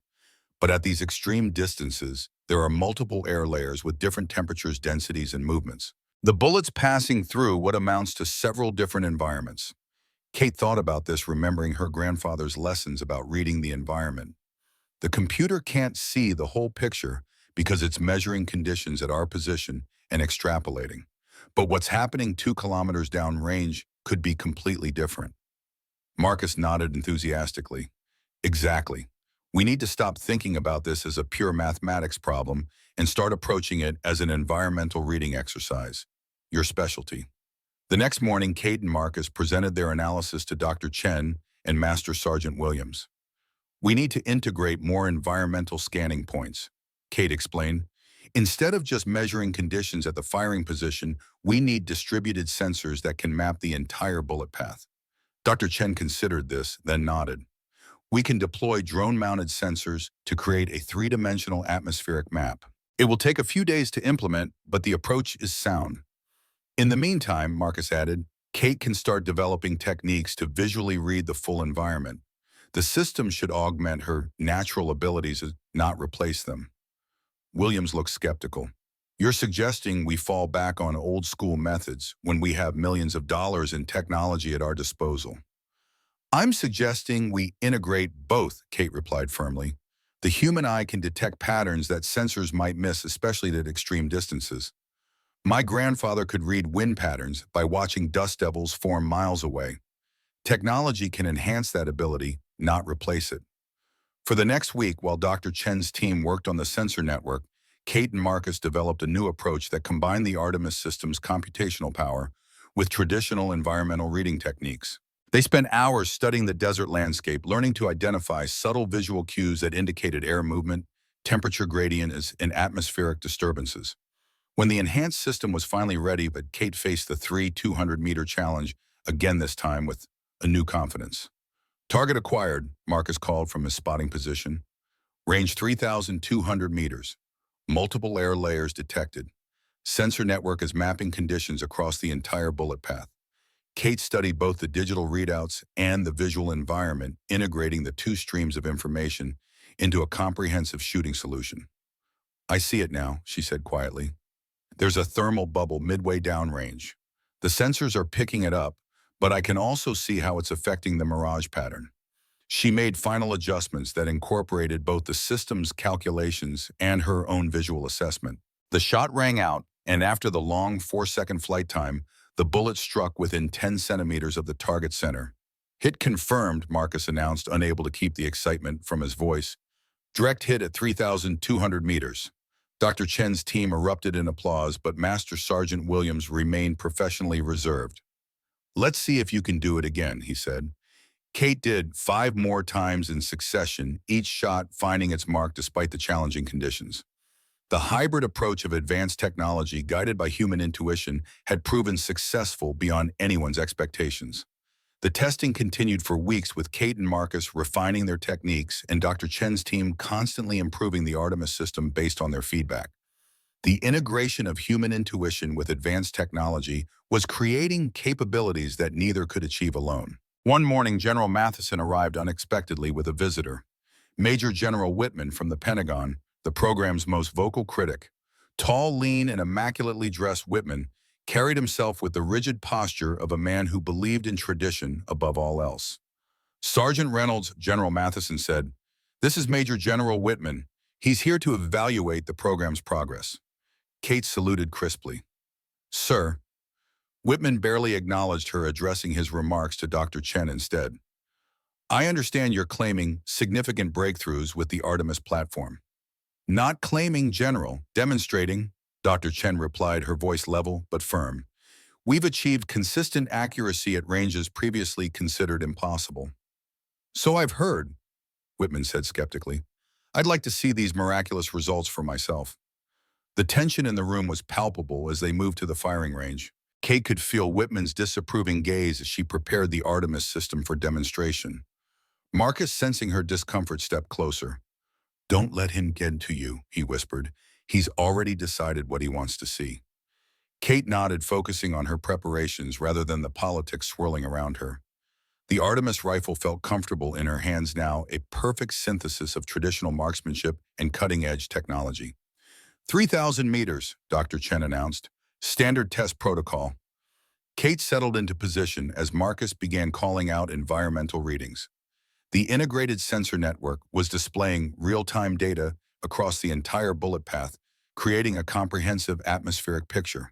But at these extreme distances, there are multiple air layers with different temperatures, densities, and movements. The bullets passing through what amounts to several different environments. Kate thought about this, remembering her grandfather's lessons about reading the environment. The computer can't see the whole picture because it's measuring conditions at our position and extrapolating. But what's happening 2 kilometers downrange could be completely different. Marcus nodded enthusiastically. Exactly. We need to stop thinking about this as a pure mathematics problem and start approaching it as an environmental reading exercise. Your specialty. The next morning, Kate and Marcus presented their analysis to Dr. Chen and Master Sergeant Williams. We need to integrate more environmental scanning points, Kate explained. Instead of just measuring conditions at the firing position, we need distributed sensors that can map the entire bullet path. Dr. Chen considered this, then nodded. We can deploy drone-mounted sensors to create a 3-dimensional atmospheric map. It will take a few days to implement, but the approach is sound. In the meantime, Marcus added, Kate can start developing techniques to visually read the full environment. The system should augment her natural abilities, not replace them. Williams looked skeptical. You're suggesting we fall back on old-school methods when we have millions of dollars in technology at our disposal. I'm suggesting we integrate both, Kate replied firmly. The human eye can detect patterns that sensors might miss, especially at extreme distances. My grandfather could read wind patterns by watching dust devils form miles away. Technology can enhance that ability, not replace it. For the next week, while Dr. Chen's team worked on the sensor network, Kate and Marcus developed a new approach that combined the Artemis system's computational power with traditional environmental reading techniques. They spent hours studying the desert landscape, learning to identify subtle visual cues that indicated air movement, temperature gradients, and atmospheric disturbances. When the enhanced system was finally ready, but Kate faced the 200-meter challenge again, this time with a new confidence. Target acquired, Marcus called from his spotting position. Range 3,200 meters. Multiple air layers detected. Sensor network is mapping conditions across the entire bullet path. Kate studied both the digital readouts and the visual environment, integrating the 2 streams of information into a comprehensive shooting solution. I see it now, she said quietly. There's a thermal bubble midway downrange. The sensors are picking it up, but I can also see how it's affecting the mirage pattern. She made final adjustments that incorporated both the system's calculations and her own visual assessment. The shot rang out, and after the long 4-second flight time, the bullet struck within 10 centimeters of the target center. Hit confirmed, Marcus announced, unable to keep the excitement from his voice. Direct hit at 3,200 meters. Dr. Chen's team erupted in applause, but Master Sergeant Williams remained professionally reserved. "Let's see if you can do it again," he said. Kate did 5 more times in succession, each shot finding its mark despite the challenging conditions. The hybrid approach of advanced technology guided by human intuition had proven successful beyond anyone's expectations. The testing continued for weeks with Kate and Marcus refining their techniques and Dr. Chen's team constantly improving the Artemis system based on their feedback. The integration of human intuition with advanced technology was creating capabilities that neither could achieve alone. One morning, General Matheson arrived unexpectedly with a visitor. Major General Whitman from the Pentagon, the program's most vocal critic. Tall, lean, and immaculately dressed Whitman carried himself with the rigid posture of a man who believed in tradition above all else. "Sergeant Reynolds," General Matheson said, "this is Major General Whitman. He's here to evaluate the program's progress." Kate saluted crisply. "Sir." Whitman barely acknowledged her, addressing his remarks to Dr. Chen instead. "I understand you're claiming significant breakthroughs with the Artemis platform." "Not claiming, General, demonstrating," Dr. Chen replied, her voice level but firm. "We've achieved consistent accuracy at ranges previously considered impossible." "So I've heard," Whitman said skeptically. "I'd like to see these miraculous results for myself." The tension in the room was palpable as they moved to the firing range. Kate could feel Whitman's disapproving gaze as she prepared the Artemis system for demonstration. Marcus, sensing her discomfort, stepped closer. "Don't let him get to you," he whispered. "He's already decided what he wants to see." Kate nodded, focusing on her preparations rather than the politics swirling around her. The Artemis rifle felt comfortable in her hands now, a perfect synthesis of traditional marksmanship and cutting-edge technology. 3,000 meters, Dr. Chen announced. Standard test protocol. Kate settled into position as Marcus began calling out environmental readings. The integrated sensor network was displaying real-time data across the entire bullet path, creating a comprehensive atmospheric picture.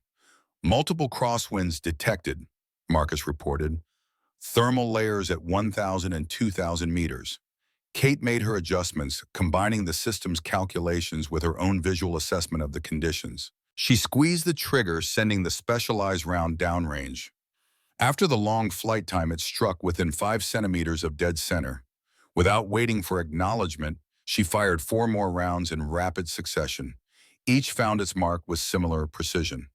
"Multiple crosswinds detected," Marcus reported. "Thermal layers at 1,000 and 2,000 meters. Kate made her adjustments, combining the system's calculations with her own visual assessment of the conditions. She squeezed the trigger, sending the specialized round downrange. After the long flight time, it struck within 5 centimeters of dead center. Without waiting for acknowledgement, she fired 4 more rounds in rapid succession. Each found its mark with similar precision.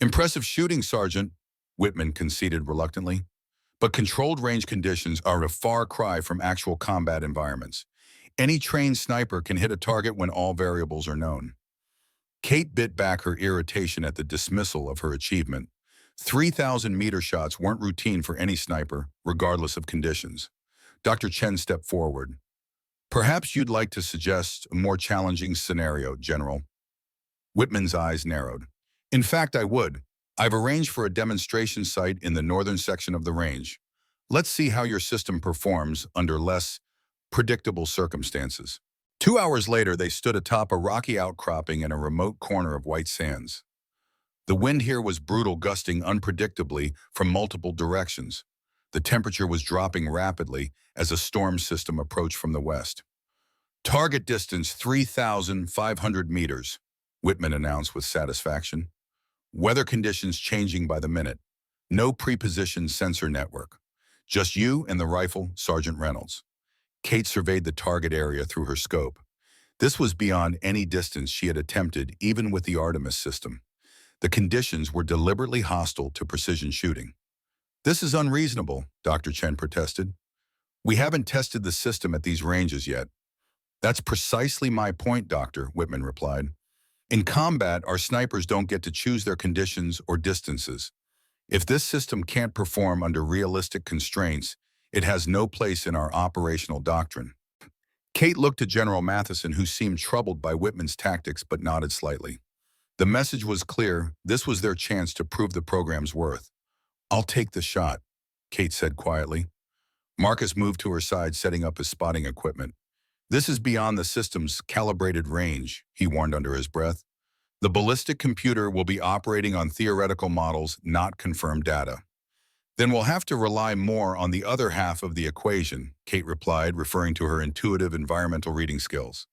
"Impressive shooting, Sergeant," Whitman conceded reluctantly. "But controlled range conditions are a far cry from actual combat environments. Any trained sniper can hit a target when all variables are known." Kate bit back her irritation at the dismissal of her achievement. 3,000-meter shots weren't routine for any sniper, regardless of conditions. Dr. Chen stepped forward. "Perhaps you'd like to suggest a more challenging scenario, General." Whitman's eyes narrowed. "In fact, I would. I've arranged for a demonstration site in the northern section of the range. Let's see how your system performs under less predictable circumstances." 2 hours later, they stood atop a rocky outcropping in a remote corner of White Sands. The wind here was brutal, gusting unpredictably from multiple directions. The temperature was dropping rapidly as a storm system approached from the west. "Target distance 3,500 meters, Whitman announced with satisfaction. "Weather conditions changing by the minute. No prepositioned sensor network. Just you and the rifle, Sergeant Reynolds." Kate surveyed the target area through her scope. This was beyond any distance she had attempted, even with the Artemis system. The conditions were deliberately hostile to precision shooting. "This is unreasonable," Dr. Chen protested. "We haven't tested the system at these ranges yet." "That's precisely my point, Doctor," Whitman replied. "In combat, our snipers don't get to choose their conditions or distances. If this system can't perform under realistic constraints, it has no place in our operational doctrine." Kate looked at General Matheson, who seemed troubled by Whitman's tactics but nodded slightly. The message was clear. This was their chance to prove the program's worth. "I'll take the shot," Kate said quietly. Marcus moved to her side, setting up his spotting equipment. This is beyond the system's calibrated range, he warned under his breath. The ballistic computer will be operating on theoretical models, not confirmed data. Then we'll have to rely more on the other half of the equation, Kate replied, referring to her intuitive environmental reading skills.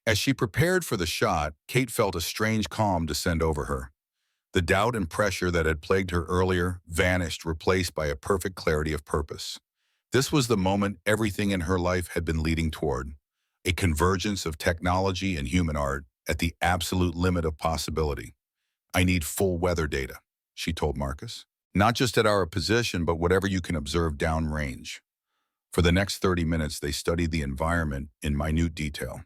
As she prepared for the shot, Kate felt a strange calm descend over her. The doubt and pressure that had plagued her earlier vanished, replaced by a perfect clarity of purpose. This was the moment everything in her life had been leading toward, a convergence of technology and human art at the absolute limit of possibility. I need full weather data, she told Marcus. Not just at our position, but whatever you can observe downrange. For the next 30 minutes, they studied the environment in minute detail.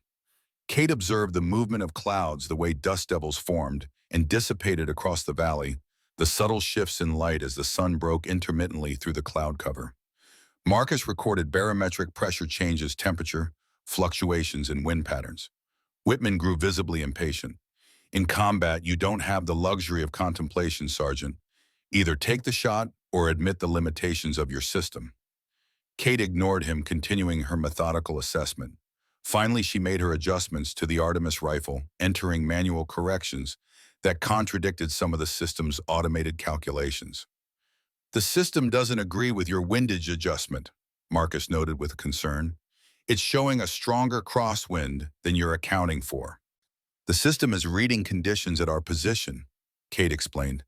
Kate observed the movement of clouds, the way dust devils formed and dissipated across the valley, the subtle shifts in light as the sun broke intermittently through the cloud cover. Marcus recorded barometric pressure changes, temperature, fluctuations, and wind patterns. Whitman grew visibly impatient. In combat, you don't have the luxury of contemplation, Sergeant. Either take the shot or admit the limitations of your system. Kate ignored him, continuing her methodical assessment. Finally, she made her adjustments to the Artemis rifle, entering manual corrections that contradicted some of the system's automated calculations. The system doesn't agree with your windage adjustment, Marcus noted with concern. It's showing a stronger crosswind than you're accounting for. The system is reading conditions at our position, Kate explained.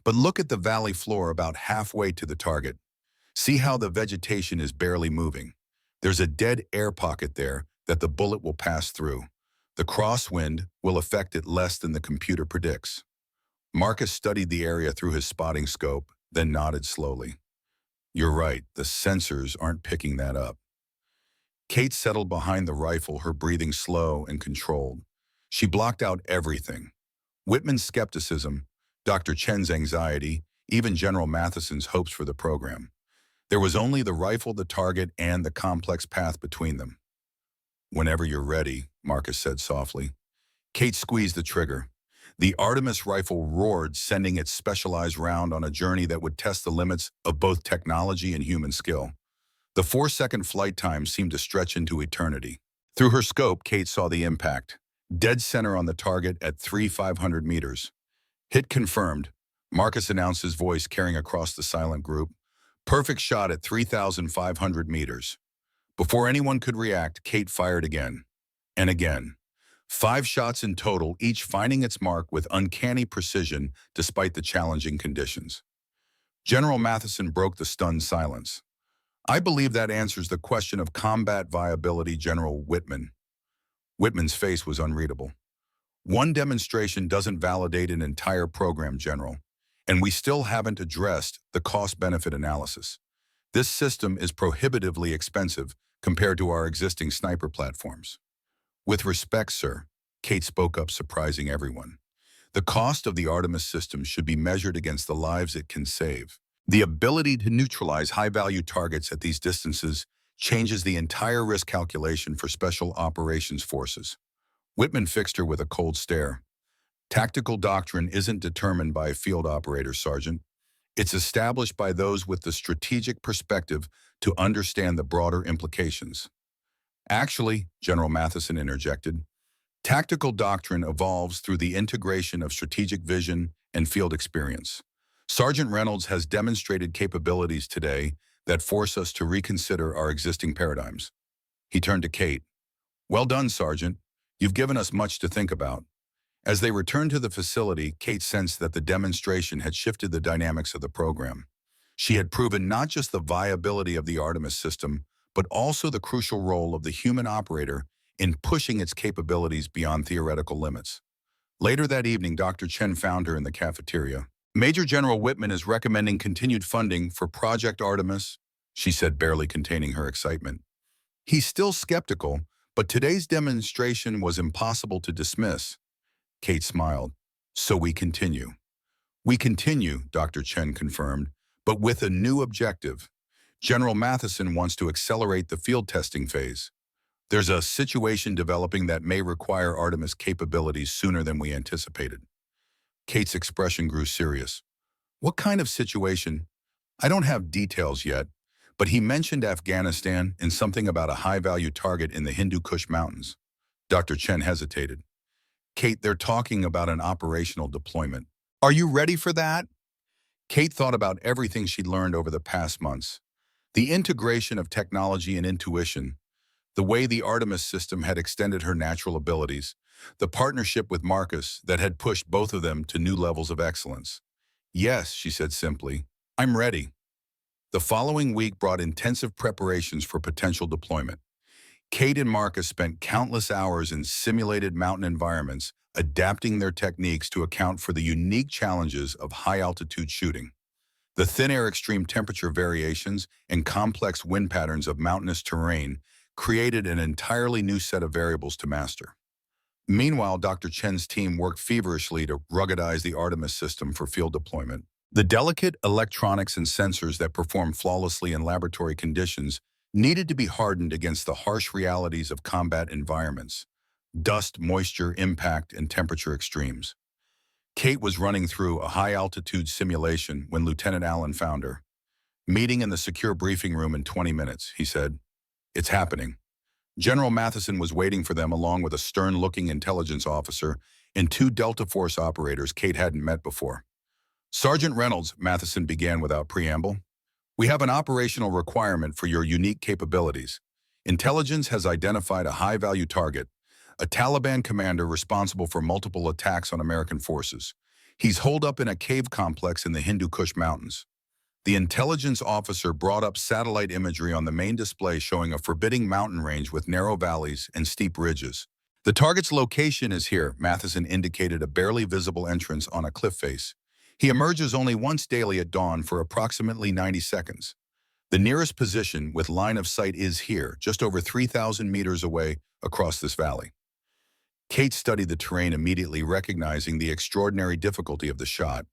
But look at the valley floor about halfway to the target. See how the vegetation is barely moving. There's a dead air pocket there that the bullet will pass through. The crosswind will affect it less than the computer predicts. Marcus studied the area through his spotting scope, then nodded slowly. You're right, the sensors aren't picking that up. Kate settled behind the rifle, her breathing slow and controlled. She blocked out everything. Whitman's skepticism, Dr. Chen's anxiety, even General Matheson's hopes for the program. There was only the rifle, the target, and the complex path between them. Whenever you're ready, Marcus said softly. Kate squeezed the trigger. The Artemis rifle roared, sending its specialized round on a journey that would test the limits of both technology and human skill. The 4-second flight time seemed to stretch into eternity. Through her scope, Kate saw the impact. Dead center on the target at 3,500 meters. Hit confirmed, Marcus announced, his voice carrying across the silent group. Perfect shot at 3,500 meters. Before anyone could react, Kate fired again. And again. 5 shots in total, each finding its mark with uncanny precision despite the challenging conditions. General Matheson broke the stunned silence. I believe that answers the question of combat viability, General Whitman. Whitman's face was unreadable. One demonstration doesn't validate an entire program, General, and we still haven't addressed the cost-benefit analysis. This system is prohibitively expensive compared to our existing sniper platforms. With respect, sir, Kate spoke up, surprising everyone. The cost of the Artemis system should be measured against the lives it can save. The ability to neutralize high-value targets at these distances changes the entire risk calculation for special operations forces. Whitman fixed her with a cold stare. Tactical doctrine isn't determined by field operators, Sergeant. It's established by those with the strategic perspective to understand the broader implications. Actually, General Matheson interjected, tactical doctrine evolves through the integration of strategic vision and field experience. Sergeant Reynolds has demonstrated capabilities today that force us to reconsider our existing paradigms. He turned to Kate. Well done, Sergeant. You've given us much to think about. As they returned to the facility, Kate sensed that the demonstration had shifted the dynamics of the program. She had proven not just the viability of the Artemis system, but also the crucial role of the human operator in pushing its capabilities beyond theoretical limits. Later that evening, Dr. Chen found her in the cafeteria. Major General Whitman is recommending continued funding for Project Artemis, she said, barely containing her excitement. He's still skeptical, but today's demonstration was impossible to dismiss. Kate smiled. So we continue. We continue, Dr. Chen confirmed, but with a new objective. General Matheson wants to accelerate the field testing phase. There's a situation developing that may require Artemis capabilities sooner than we anticipated. Kate's expression grew serious. What kind of situation? I don't have details yet, but he mentioned Afghanistan and something about a high-value target in the Hindu Kush Mountains. Dr. Chen hesitated. Kate, they're talking about an operational deployment. Are you ready for that? Kate thought about everything she'd learned over the past months. The integration of technology and intuition, the way the Artemis system had extended her natural abilities, the partnership with Marcus that had pushed both of them to new levels of excellence. Yes, she said simply, I'm ready. The following week brought intensive preparations for potential deployment. Kate and Marcus spent countless hours in simulated mountain environments, adapting their techniques to account for the unique challenges of high-altitude shooting. The thin air extreme temperature variations and complex wind patterns of mountainous terrain created an entirely new set of variables to master. Meanwhile, Dr. Chen's team worked feverishly to ruggedize the Artemis system for field deployment. The delicate electronics and sensors that perform flawlessly in laboratory conditions needed to be hardened against the harsh realities of combat environments: dust, moisture, impact, and temperature extremes. Kate was running through a high-altitude simulation when Lieutenant Allen found her. Meeting in the secure briefing room in 20 minutes, he said. It's happening. General Matheson was waiting for them along with a stern-looking intelligence officer and two Delta Force operators Kate hadn't met before. Sergeant Reynolds, Matheson began without preamble, we have an operational requirement for your unique capabilities. Intelligence has identified a high-value target, a Taliban commander responsible for multiple attacks on American forces. He's holed up in a cave complex in the Hindu Kush Mountains. The intelligence officer brought up satellite imagery on the main display showing a forbidding mountain range with narrow valleys and steep ridges. The target's location is here, Matheson indicated a barely visible entrance on a cliff face. He emerges only once daily at dawn for approximately 90 seconds. The nearest position with line of sight is here, just over 3,000 meters away across this valley. Kate studied the terrain immediately, recognizing the extraordinary difficulty of the shot.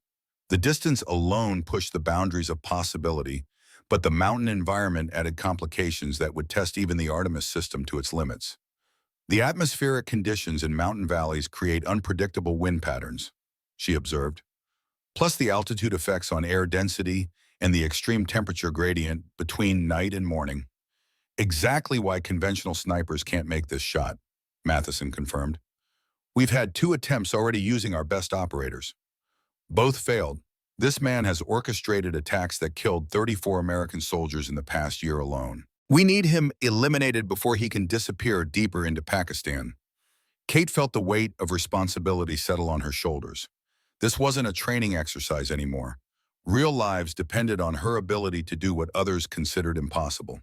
The distance alone pushed the boundaries of possibility, but the mountain environment added complications that would test even the Artemis system to its limits. The atmospheric conditions in mountain valleys create unpredictable wind patterns, she observed, plus the altitude effects on air density and the extreme temperature gradient between night and morning. Exactly why conventional snipers can't make this shot, Matheson confirmed. We've had 2 attempts already using our best operators. Both failed. This man has orchestrated attacks that killed 34 American soldiers in the past year alone. We need him eliminated before he can disappear deeper into Pakistan. Kate felt the weight of responsibility settle on her shoulders. This wasn't a training exercise anymore. Real lives depended on her ability to do what others considered impossible.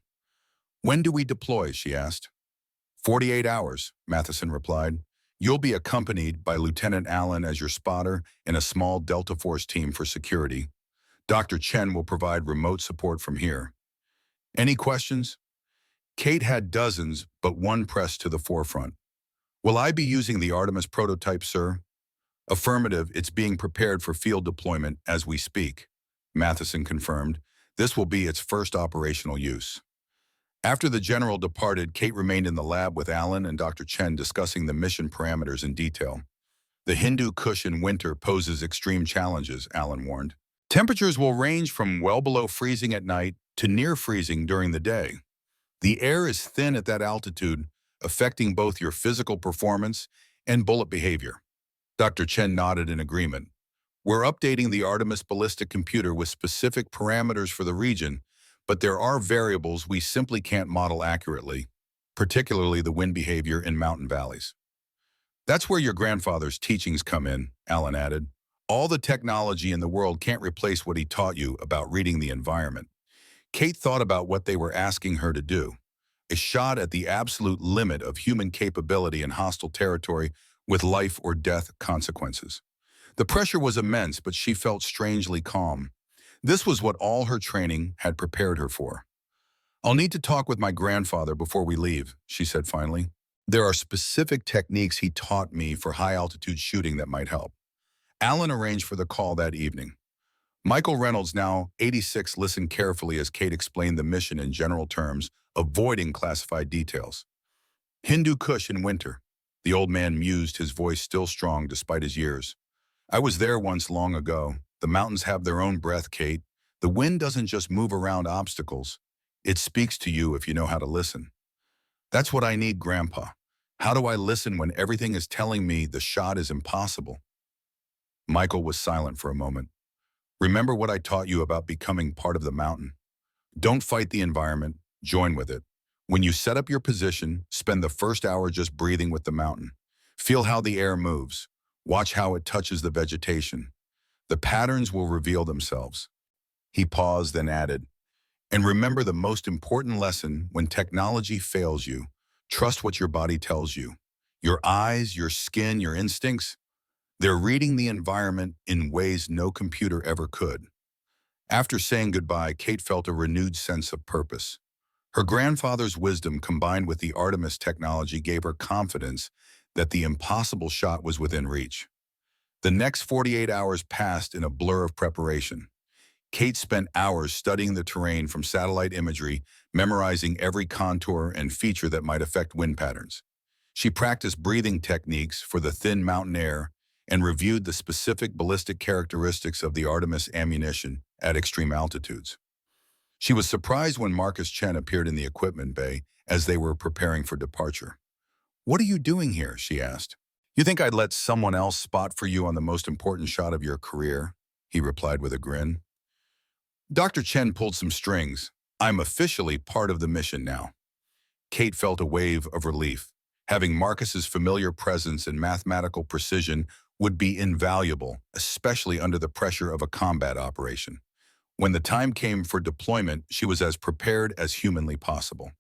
When do we deploy, she asked. 48 hours, Matheson replied. You'll be accompanied by Lieutenant Allen as your spotter and a small Delta Force team for security. Dr. Chen will provide remote support from here. Any questions? Kate had dozens, but one pressed to the forefront. Will I be using the Artemis prototype, sir? Affirmative, it's being prepared for field deployment as we speak. Matheson confirmed. This will be its first operational use. After the general departed, Kate remained in the lab with Allen and Dr. Chen discussing the mission parameters in detail. The Hindu Kush in winter poses extreme challenges, Allen warned. Temperatures will range from well below freezing at night to near freezing during the day. The air is thin at that altitude, affecting both your physical performance and bullet behavior. Dr. Chen nodded in agreement. We're updating the Artemis ballistic computer with specific parameters for the region, but there are variables we simply can't model accurately, particularly the wind behavior in mountain valleys. That's where your grandfather's teachings come in, Allen added. All the technology in the world can't replace what he taught you about reading the environment. Kate thought about what they were asking her to do. A shot at the absolute limit of human capability in hostile territory with life or death consequences. The pressure was immense, but she felt strangely calm. This was what all her training had prepared her for. I'll need to talk with my grandfather before we leave, she said finally. There are specific techniques he taught me for high-altitude shooting that might help. Allen arranged for the call that evening. Michael Reynolds, now 86, listened carefully as Kate explained the mission in general terms, avoiding classified details. Hindu Kush in winter. The old man mused, his voice still strong despite his years. I was there once long ago. The mountains have their own breath, Kate. The wind doesn't just move around obstacles. It speaks to you if you know how to listen. That's what I need, Grandpa. How do I listen when everything is telling me the shot is impossible? Michael was silent for a moment. Remember what I taught you about becoming part of the mountain. Don't fight the environment, join with it. When you set up your position, spend the first hour just breathing with the mountain. Feel how the air moves. Watch how it touches the vegetation. The patterns will reveal themselves. He paused, then added, and remember the most important lesson when technology fails you. Trust what your body tells you. Your eyes, your skin, your instincts, they're reading the environment in ways no computer ever could. After saying goodbye, Kate felt a renewed sense of purpose. Her grandfather's wisdom combined with the Artemis technology gave her confidence that the impossible shot was within reach. The next 48 hours passed in a blur of preparation. Kate spent hours studying the terrain from satellite imagery, memorizing every contour and feature that might affect wind patterns. She practiced breathing techniques for the thin mountain air and reviewed the specific ballistic characteristics of the Artemis ammunition at extreme altitudes. She was surprised when Marcus Chen appeared in the equipment bay as they were preparing for departure. "What are you doing here?" she asked. "You think I'd let someone else spot for you on the most important shot of your career?" he replied with a grin. Dr. Chen pulled some strings. "I'm officially part of the mission now." Kate felt a wave of relief. Having Marcus's familiar presence and mathematical precision would be invaluable, especially under the pressure of a combat operation. When the time came for deployment, she was as prepared as humanly possible.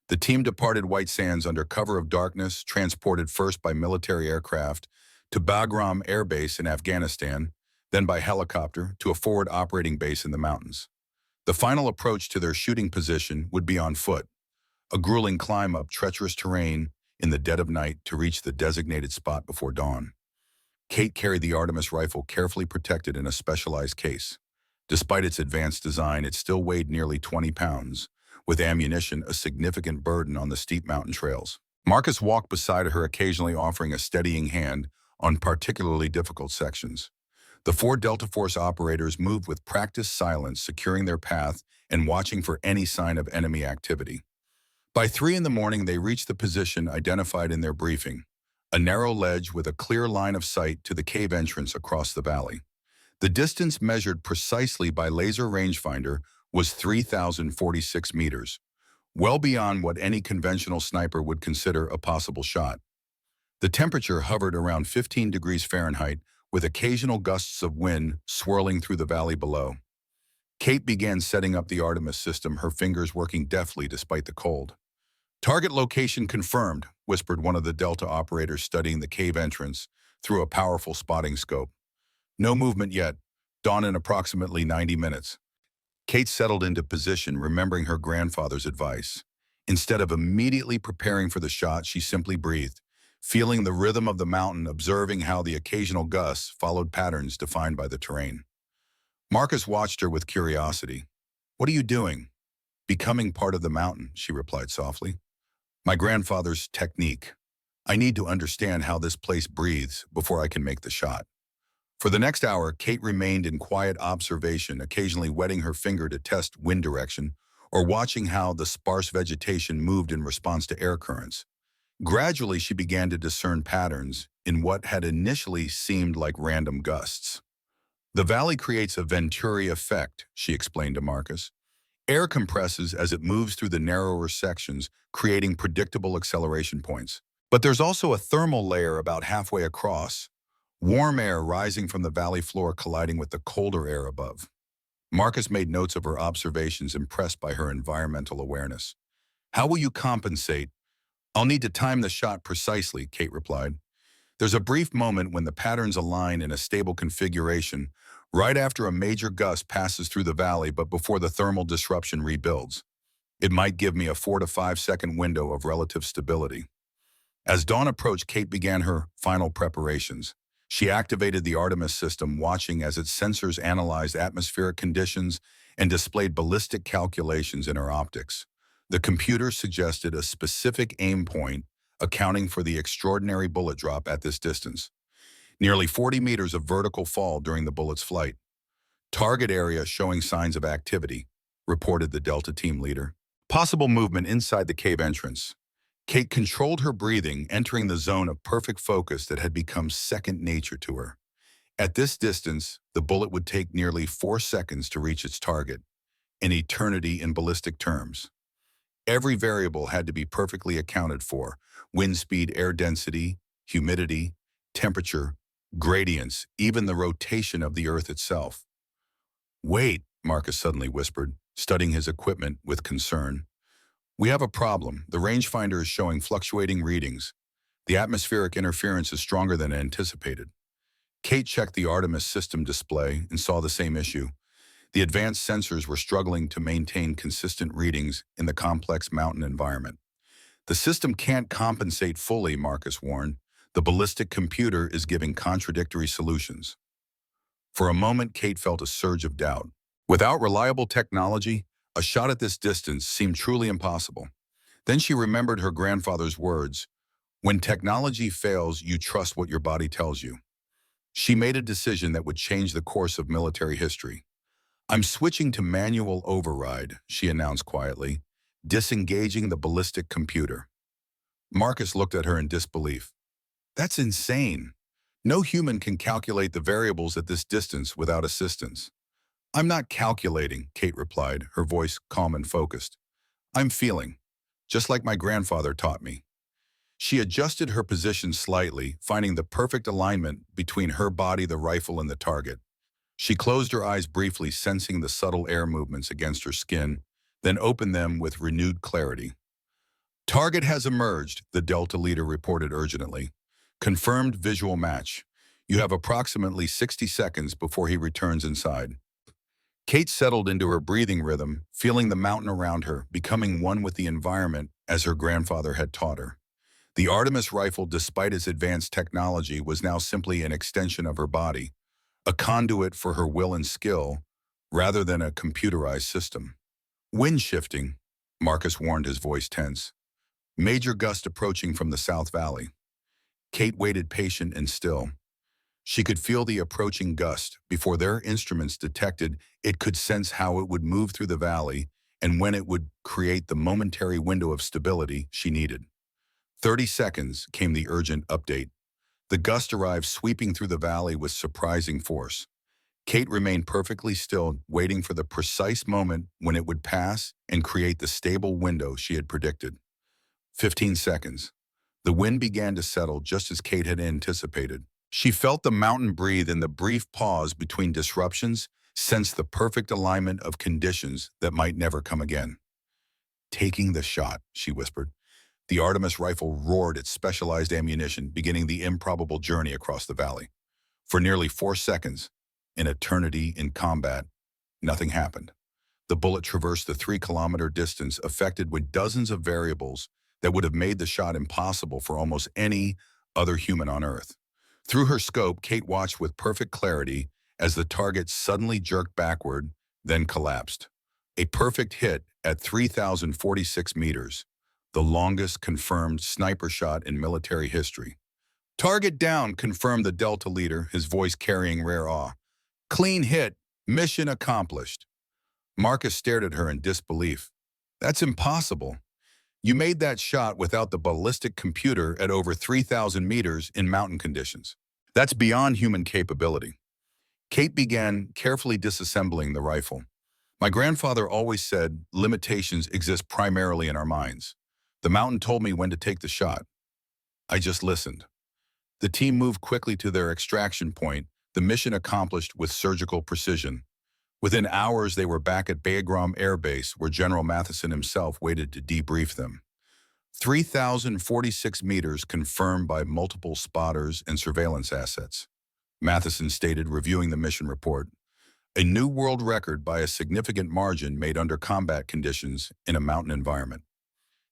The team departed White Sands under cover of darkness, transported first by military aircraft to Bagram Air Base in Afghanistan, then by helicopter to a forward operating base in the mountains. The final approach to their shooting position would be on foot, a grueling climb up treacherous terrain in the dead of night to reach the designated spot before dawn. Kate carried the Artemis rifle carefully protected in a specialized case. Despite its advanced design, it still weighed nearly 20 pounds, with ammunition a significant burden on the steep mountain trails. Marcus walked beside her, occasionally offering a steadying hand on particularly difficult sections. The four Delta Force operators moved with practiced silence, securing their path and watching for any sign of enemy activity. By 3 in the morning, they reached the position identified in their briefing, a narrow ledge with a clear line of sight to the cave entrance across the valley. The distance measured precisely by laser rangefinder was 3,046 meters, well beyond what any conventional sniper would consider a possible shot. The temperature hovered around 15 degrees Fahrenheit, with occasional gusts of wind swirling through the valley below. Kate began setting up the Artemis system, her fingers working deftly despite the cold. "Target location confirmed," whispered one of the Delta operators studying the cave entrance through a powerful spotting scope. "No movement yet. Dawn in approximately 90 minutes. Kate settled into position, remembering her grandfather's advice. Instead of immediately preparing for the shot, she simply breathed, feeling the rhythm of the mountain, observing how the occasional gusts followed patterns defined by the terrain. Marcus watched her with curiosity. "What are you doing?" "Becoming part of the mountain," she replied softly. "My grandfather's technique. I need to understand how this place breathes before I can make the shot." For the next hour, Kate remained in quiet observation, occasionally wetting her finger to test wind direction or watching how the sparse vegetation moved in response to air currents. Gradually, she began to discern patterns in what had initially seemed like random gusts. "The valley creates a Venturi effect," she explained to Marcus. "Air compresses as it moves through the narrower sections, creating predictable acceleration points. But there's also a thermal layer about halfway across, warm air rising from the valley floor colliding with the colder air above." Marcus made notes of her observations, impressed by her environmental awareness. "How will you compensate?" "I'll need to time the shot precisely," Kate replied. "There's a brief moment when the patterns align in a stable configuration, right after a major gust passes through the valley but before the thermal disruption rebuilds. It might give me a 4 to 5 second window of relative stability." As dawn approached, Kate began her final preparations. She activated the Artemis system, watching as its sensors analyzed atmospheric conditions and displayed ballistic calculations in her optics. The computer suggested a specific aim point, accounting for the extraordinary bullet drop at this distance. Nearly 40 meters of vertical fall during the bullet's flight. "Target area showing signs of activity," reported the Delta team leader. Possible movement inside the cave entrance. Kate controlled her breathing, entering the zone of perfect focus that had become second nature to her. At this distance, the bullet would take nearly 4 seconds to reach its target, an eternity in ballistic terms. Every variable had to be perfectly accounted for: wind speed, air density, humidity, temperature, gradients, even the rotation of the Earth itself. "Wait," Marcus suddenly whispered, studying his equipment with concern. "We have a problem. The rangefinder is showing fluctuating readings. The atmospheric interference is stronger than anticipated." Kate checked the Artemis system display and saw the same issue. The advanced sensors were struggling to maintain consistent readings in the complex mountain environment. "The system can't compensate fully," Marcus warned. "The ballistic computer is giving contradictory solutions." For a moment, Kate felt a surge of doubt. Without reliable technology, a shot at this distance seemed truly impossible. Then she remembered her grandfather's words: "When technology fails, you trust what your body tells you." She made a decision that would change the course of military history. "I'm switching to manual override," she announced quietly, disengaging the ballistic computer. Marcus looked at her in disbelief. "That's insane. No human can calculate the variables at this distance without assistance." "I'm not calculating," Kate replied, her voice calm and focused. "I'm feeling, just like my grandfather taught me." She adjusted her position slightly, finding the perfect alignment between her body, the rifle, and the target. She closed her eyes briefly, sensing the subtle air movements against her skin, then opened them with renewed clarity. "Target has emerged," the Delta leader reported urgently. "Confirmed visual match. You have approximately 60 seconds before he returns inside." Kate settled into her breathing rhythm, feeling the mountain around her, becoming one with the environment as her grandfather had taught her. The Artemis rifle, despite its advanced technology, was now simply an extension of her body, a conduit for her will and skill, rather than a computerized system. "Wind shifting," Marcus warned, his voice tense. "Major gust approaching from the South Valley." Kate waited, patient and still. She could feel the approaching gust. Before their instruments detected, it could sense how it would move through the valley and when it would create the momentary window of stability she needed. 30 seconds, came the urgent update. The gust arrived, sweeping through the valley with surprising force. Kate remained perfectly still, waiting for the precise moment when it would pass and create the stable window she had predicted. 15 seconds. The wind began to settle just as Kate had anticipated. She felt the mountain breathe in the brief pause between disruptions, sensed the perfect alignment of conditions that might never come again. "Taking the shot," she whispered. The Artemis rifle roared its specialized ammunition, beginning the improbable journey across the valley. For nearly 4 seconds, an eternity in combat, nothing happened. The bullet traversed the 3-kilometer distance, affected with dozens of variables that would have made the shot impossible for almost any other human on Earth. Through her scope, Kate watched with perfect clarity as the target suddenly jerked backward, then collapsed. A perfect hit at 3,046 meters, the longest confirmed sniper shot in military history. "Target down," confirmed the Delta leader, his voice carrying rare awe. "Clean hit. Mission accomplished." Marcus stared at her in disbelief. "That's impossible. You made that shot without the ballistic computer at over 3,000 meters in mountain conditions. That's beyond human capability." Kate began carefully disassembling the rifle. "My grandfather always said limitations exist primarily in our minds. The mountain told me when to take the shot. I just listened." The team moved quickly to their extraction point, the mission accomplished with surgical precision. Within hours, they were back at Bagram Air Base, where General Matheson himself waited to debrief them. 3,046 meters confirmed by multiple spotters and surveillance assets, Matheson stated, reviewing the mission report. "A new world record by a significant margin made under combat conditions in a mountain environment."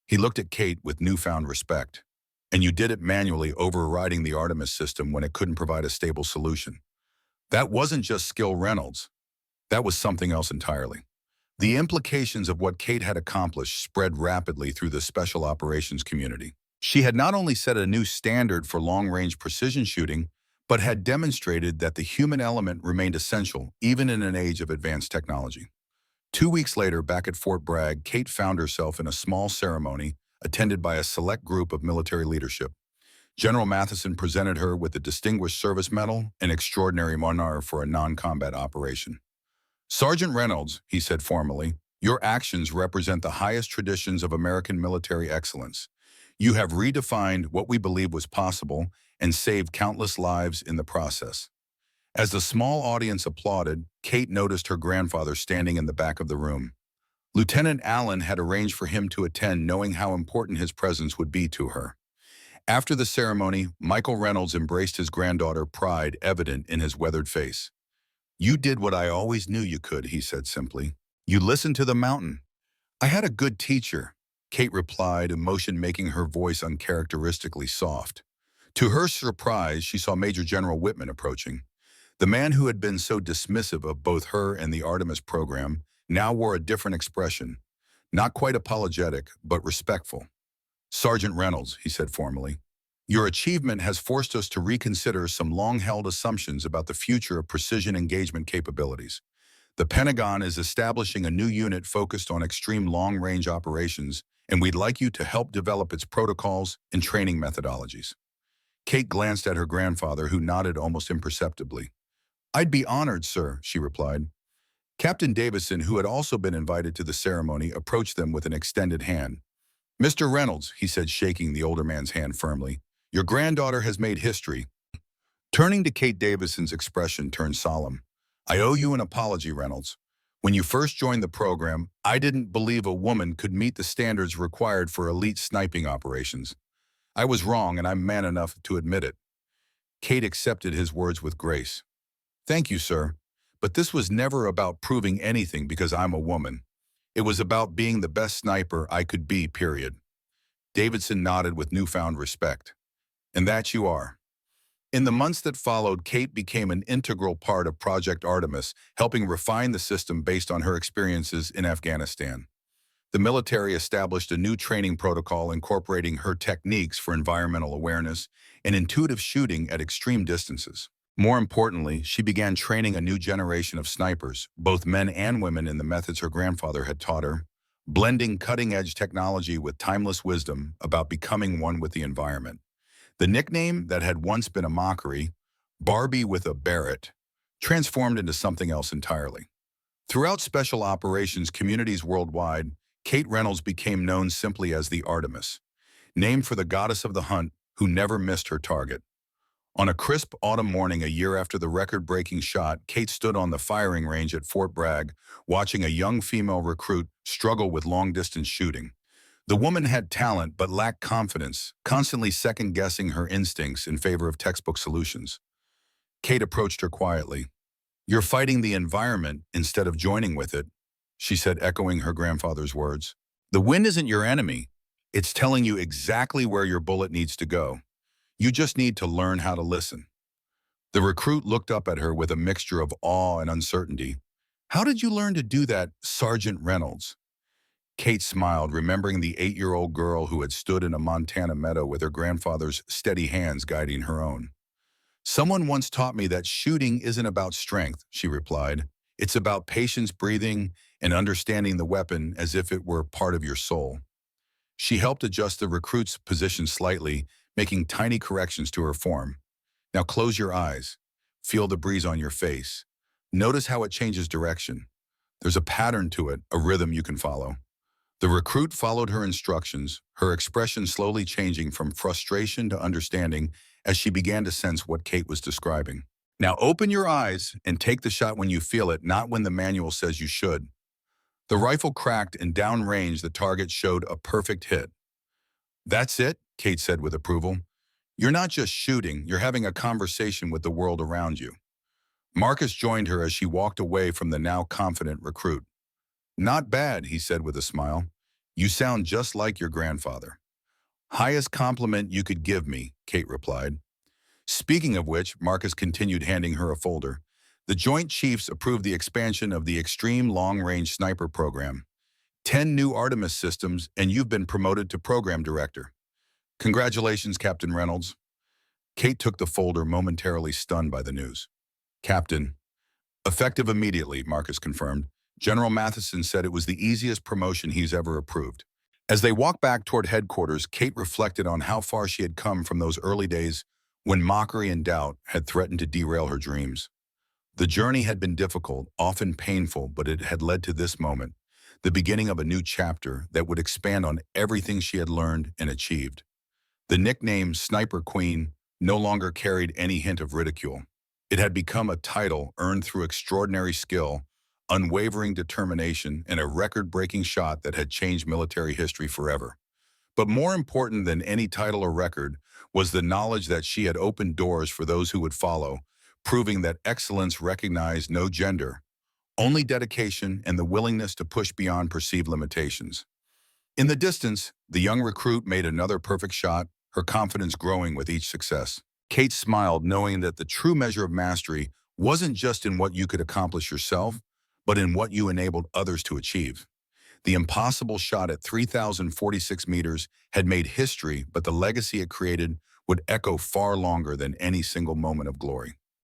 He looked at Kate with newfound respect. "And you did it manually, overriding the Artemis system when it couldn't provide a stable solution. That wasn't just skill, Reynolds. That was something else entirely." The implications of what Kate had accomplished spread rapidly through the special operations community. She had not only set a new standard for long-range precision shooting, but had demonstrated that the human element remained essential even in an age of advanced technology. 2 weeks later, back at Fort Bragg, Kate found herself in a small ceremony attended by a select group of military leadership. General Matheson presented her with the Distinguished Service Medal and Extraordinary Honor for a non-combat operation. "Sergeant Reynolds," he said formally, "your actions represent the highest traditions of American military excellence. You have redefined what we believe was possible and saved countless lives in the process." As the small audience applauded, Kate noticed her grandfather standing in the back of the room. Lieutenant Allen had arranged for him to attend, knowing how important his presence would be to her. After the ceremony, Michael Reynolds embraced his granddaughter, pride evident in his weathered face. "You did what I always knew you could," he said simply. "You listened to the mountain." "I had a good teacher," Kate replied, emotion making her voice uncharacteristically soft. To her surprise, she saw Major General Whitman approaching. The man who had been so dismissive of both her and the Artemis program now wore a different expression, not quite apologetic, but respectful. "Sergeant Reynolds," he said formally, "your achievement has forced us to reconsider some long-held assumptions about the future of precision engagement capabilities. The Pentagon is establishing a new unit focused on extreme long-range operations, and we'd like you to help develop its protocols and training methodologies." Kate glanced at her grandfather, who nodded almost imperceptibly. "I'd be honored, sir," she replied. Captain Davison, who had also been invited to the ceremony, approached them with an extended hand. "Mr. Reynolds," he said, shaking the older man's hand firmly, "your granddaughter has made history." Turning to Kate, Davison's expression turned solemn. "I owe you an apology, Reynolds. When you first joined the program, I didn't believe a woman could meet the standards required for elite sniping operations. I was wrong, and I'm man enough to admit it." Kate accepted his words with grace. "Thank you, sir. But this was never about proving anything because I'm a woman. It was about being the best sniper I could be, period." Davidson nodded with newfound respect. "And that you are." In the months that followed, Kate became an integral part of Project Artemis, helping refine the system based on her experiences in Afghanistan. The military established a new training protocol incorporating her techniques for environmental awareness and intuitive shooting at extreme distances. More importantly, she began training a new generation of snipers, both men and women, in the methods her grandfather had taught her, blending cutting-edge technology with timeless wisdom about becoming one with the environment. The nickname that had once been a Mockery, Barbie with a Barrett, transformed into something else entirely. Throughout special operations communities worldwide, Kate Reynolds became known simply as the Artemis, named for the goddess of the hunt who never missed her target. On a crisp autumn morning a year after the record-breaking shot, Kate stood on the firing range at Fort Bragg, watching a young female recruit struggle with long-distance shooting. The woman had talent but lacked confidence, constantly second-guessing her instincts in favor of textbook solutions. Kate approached her quietly. "You're fighting the environment instead of joining with it," she said, echoing her grandfather's words. "The wind isn't your enemy. It's telling you exactly where your bullet needs to go. You just need to learn how to listen." The recruit looked up at her with a mixture of awe and uncertainty. "How did you learn to do that, Sergeant Reynolds?" Kate smiled, remembering the 8-year-old girl who had stood in a Montana meadow with her grandfather's steady hands guiding her own. "Someone once taught me that shooting isn't about strength," she replied. "It's about patience, breathing, and understanding the weapon as if it were part of your soul." She helped adjust the recruit's position slightly, making tiny corrections to her form. "Now close your eyes. Feel the breeze on your face. Notice how it changes direction. There's a pattern to it, a rhythm you can follow." The recruit followed her instructions, her expression slowly changing from frustration to understanding as she began to sense what Kate was describing. "Now open your eyes and take the shot when you feel it, not when the manual says you should." The rifle cracked, and downrange the target showed a perfect hit. "That's it," Kate said with approval. "You're not just shooting, you're having a conversation with the world around you." Marcus joined her as she walked away from the now confident recruit. "Not bad," he said with a smile. "You sound just like your grandfather." "Highest compliment you could give me," Kate replied. Speaking of which, Marcus continued, handing her a folder. "The Joint Chiefs approved the expansion of the Extreme Long-Range Sniper Program. 10 new Artemis systems, and you've been promoted to Program Director." "Congratulations, Captain Reynolds." Kate took the folder, momentarily stunned by the news. "Captain." "Effective immediately," Marcus confirmed. General Matheson said it was the easiest promotion he's ever approved. As they walked back toward headquarters, Kate reflected on how far she had come from those early days when mockery and doubt had threatened to derail her dreams. The journey had been difficult, often painful, but it had led to this moment, the beginning of a new chapter that would expand on everything she had learned and achieved. The nickname Sniper Queen no longer carried any hint of ridicule. It had become a title earned through extraordinary skill, unwavering determination, and a record-breaking shot that had changed military history forever. But more important than any title or record was the knowledge that she had opened doors for those who would follow, proving that excellence recognized no gender, only dedication and the willingness to push beyond perceived limitations. In the distance, the young recruit made another perfect shot, her confidence growing with each success. Kate smiled, knowing that the true measure of mastery wasn't just in what you could accomplish yourself, but in what you enabled others to achieve. The impossible shot at 3,046 meters had made history, but the legacy it created would echo far longer than any single moment of glory.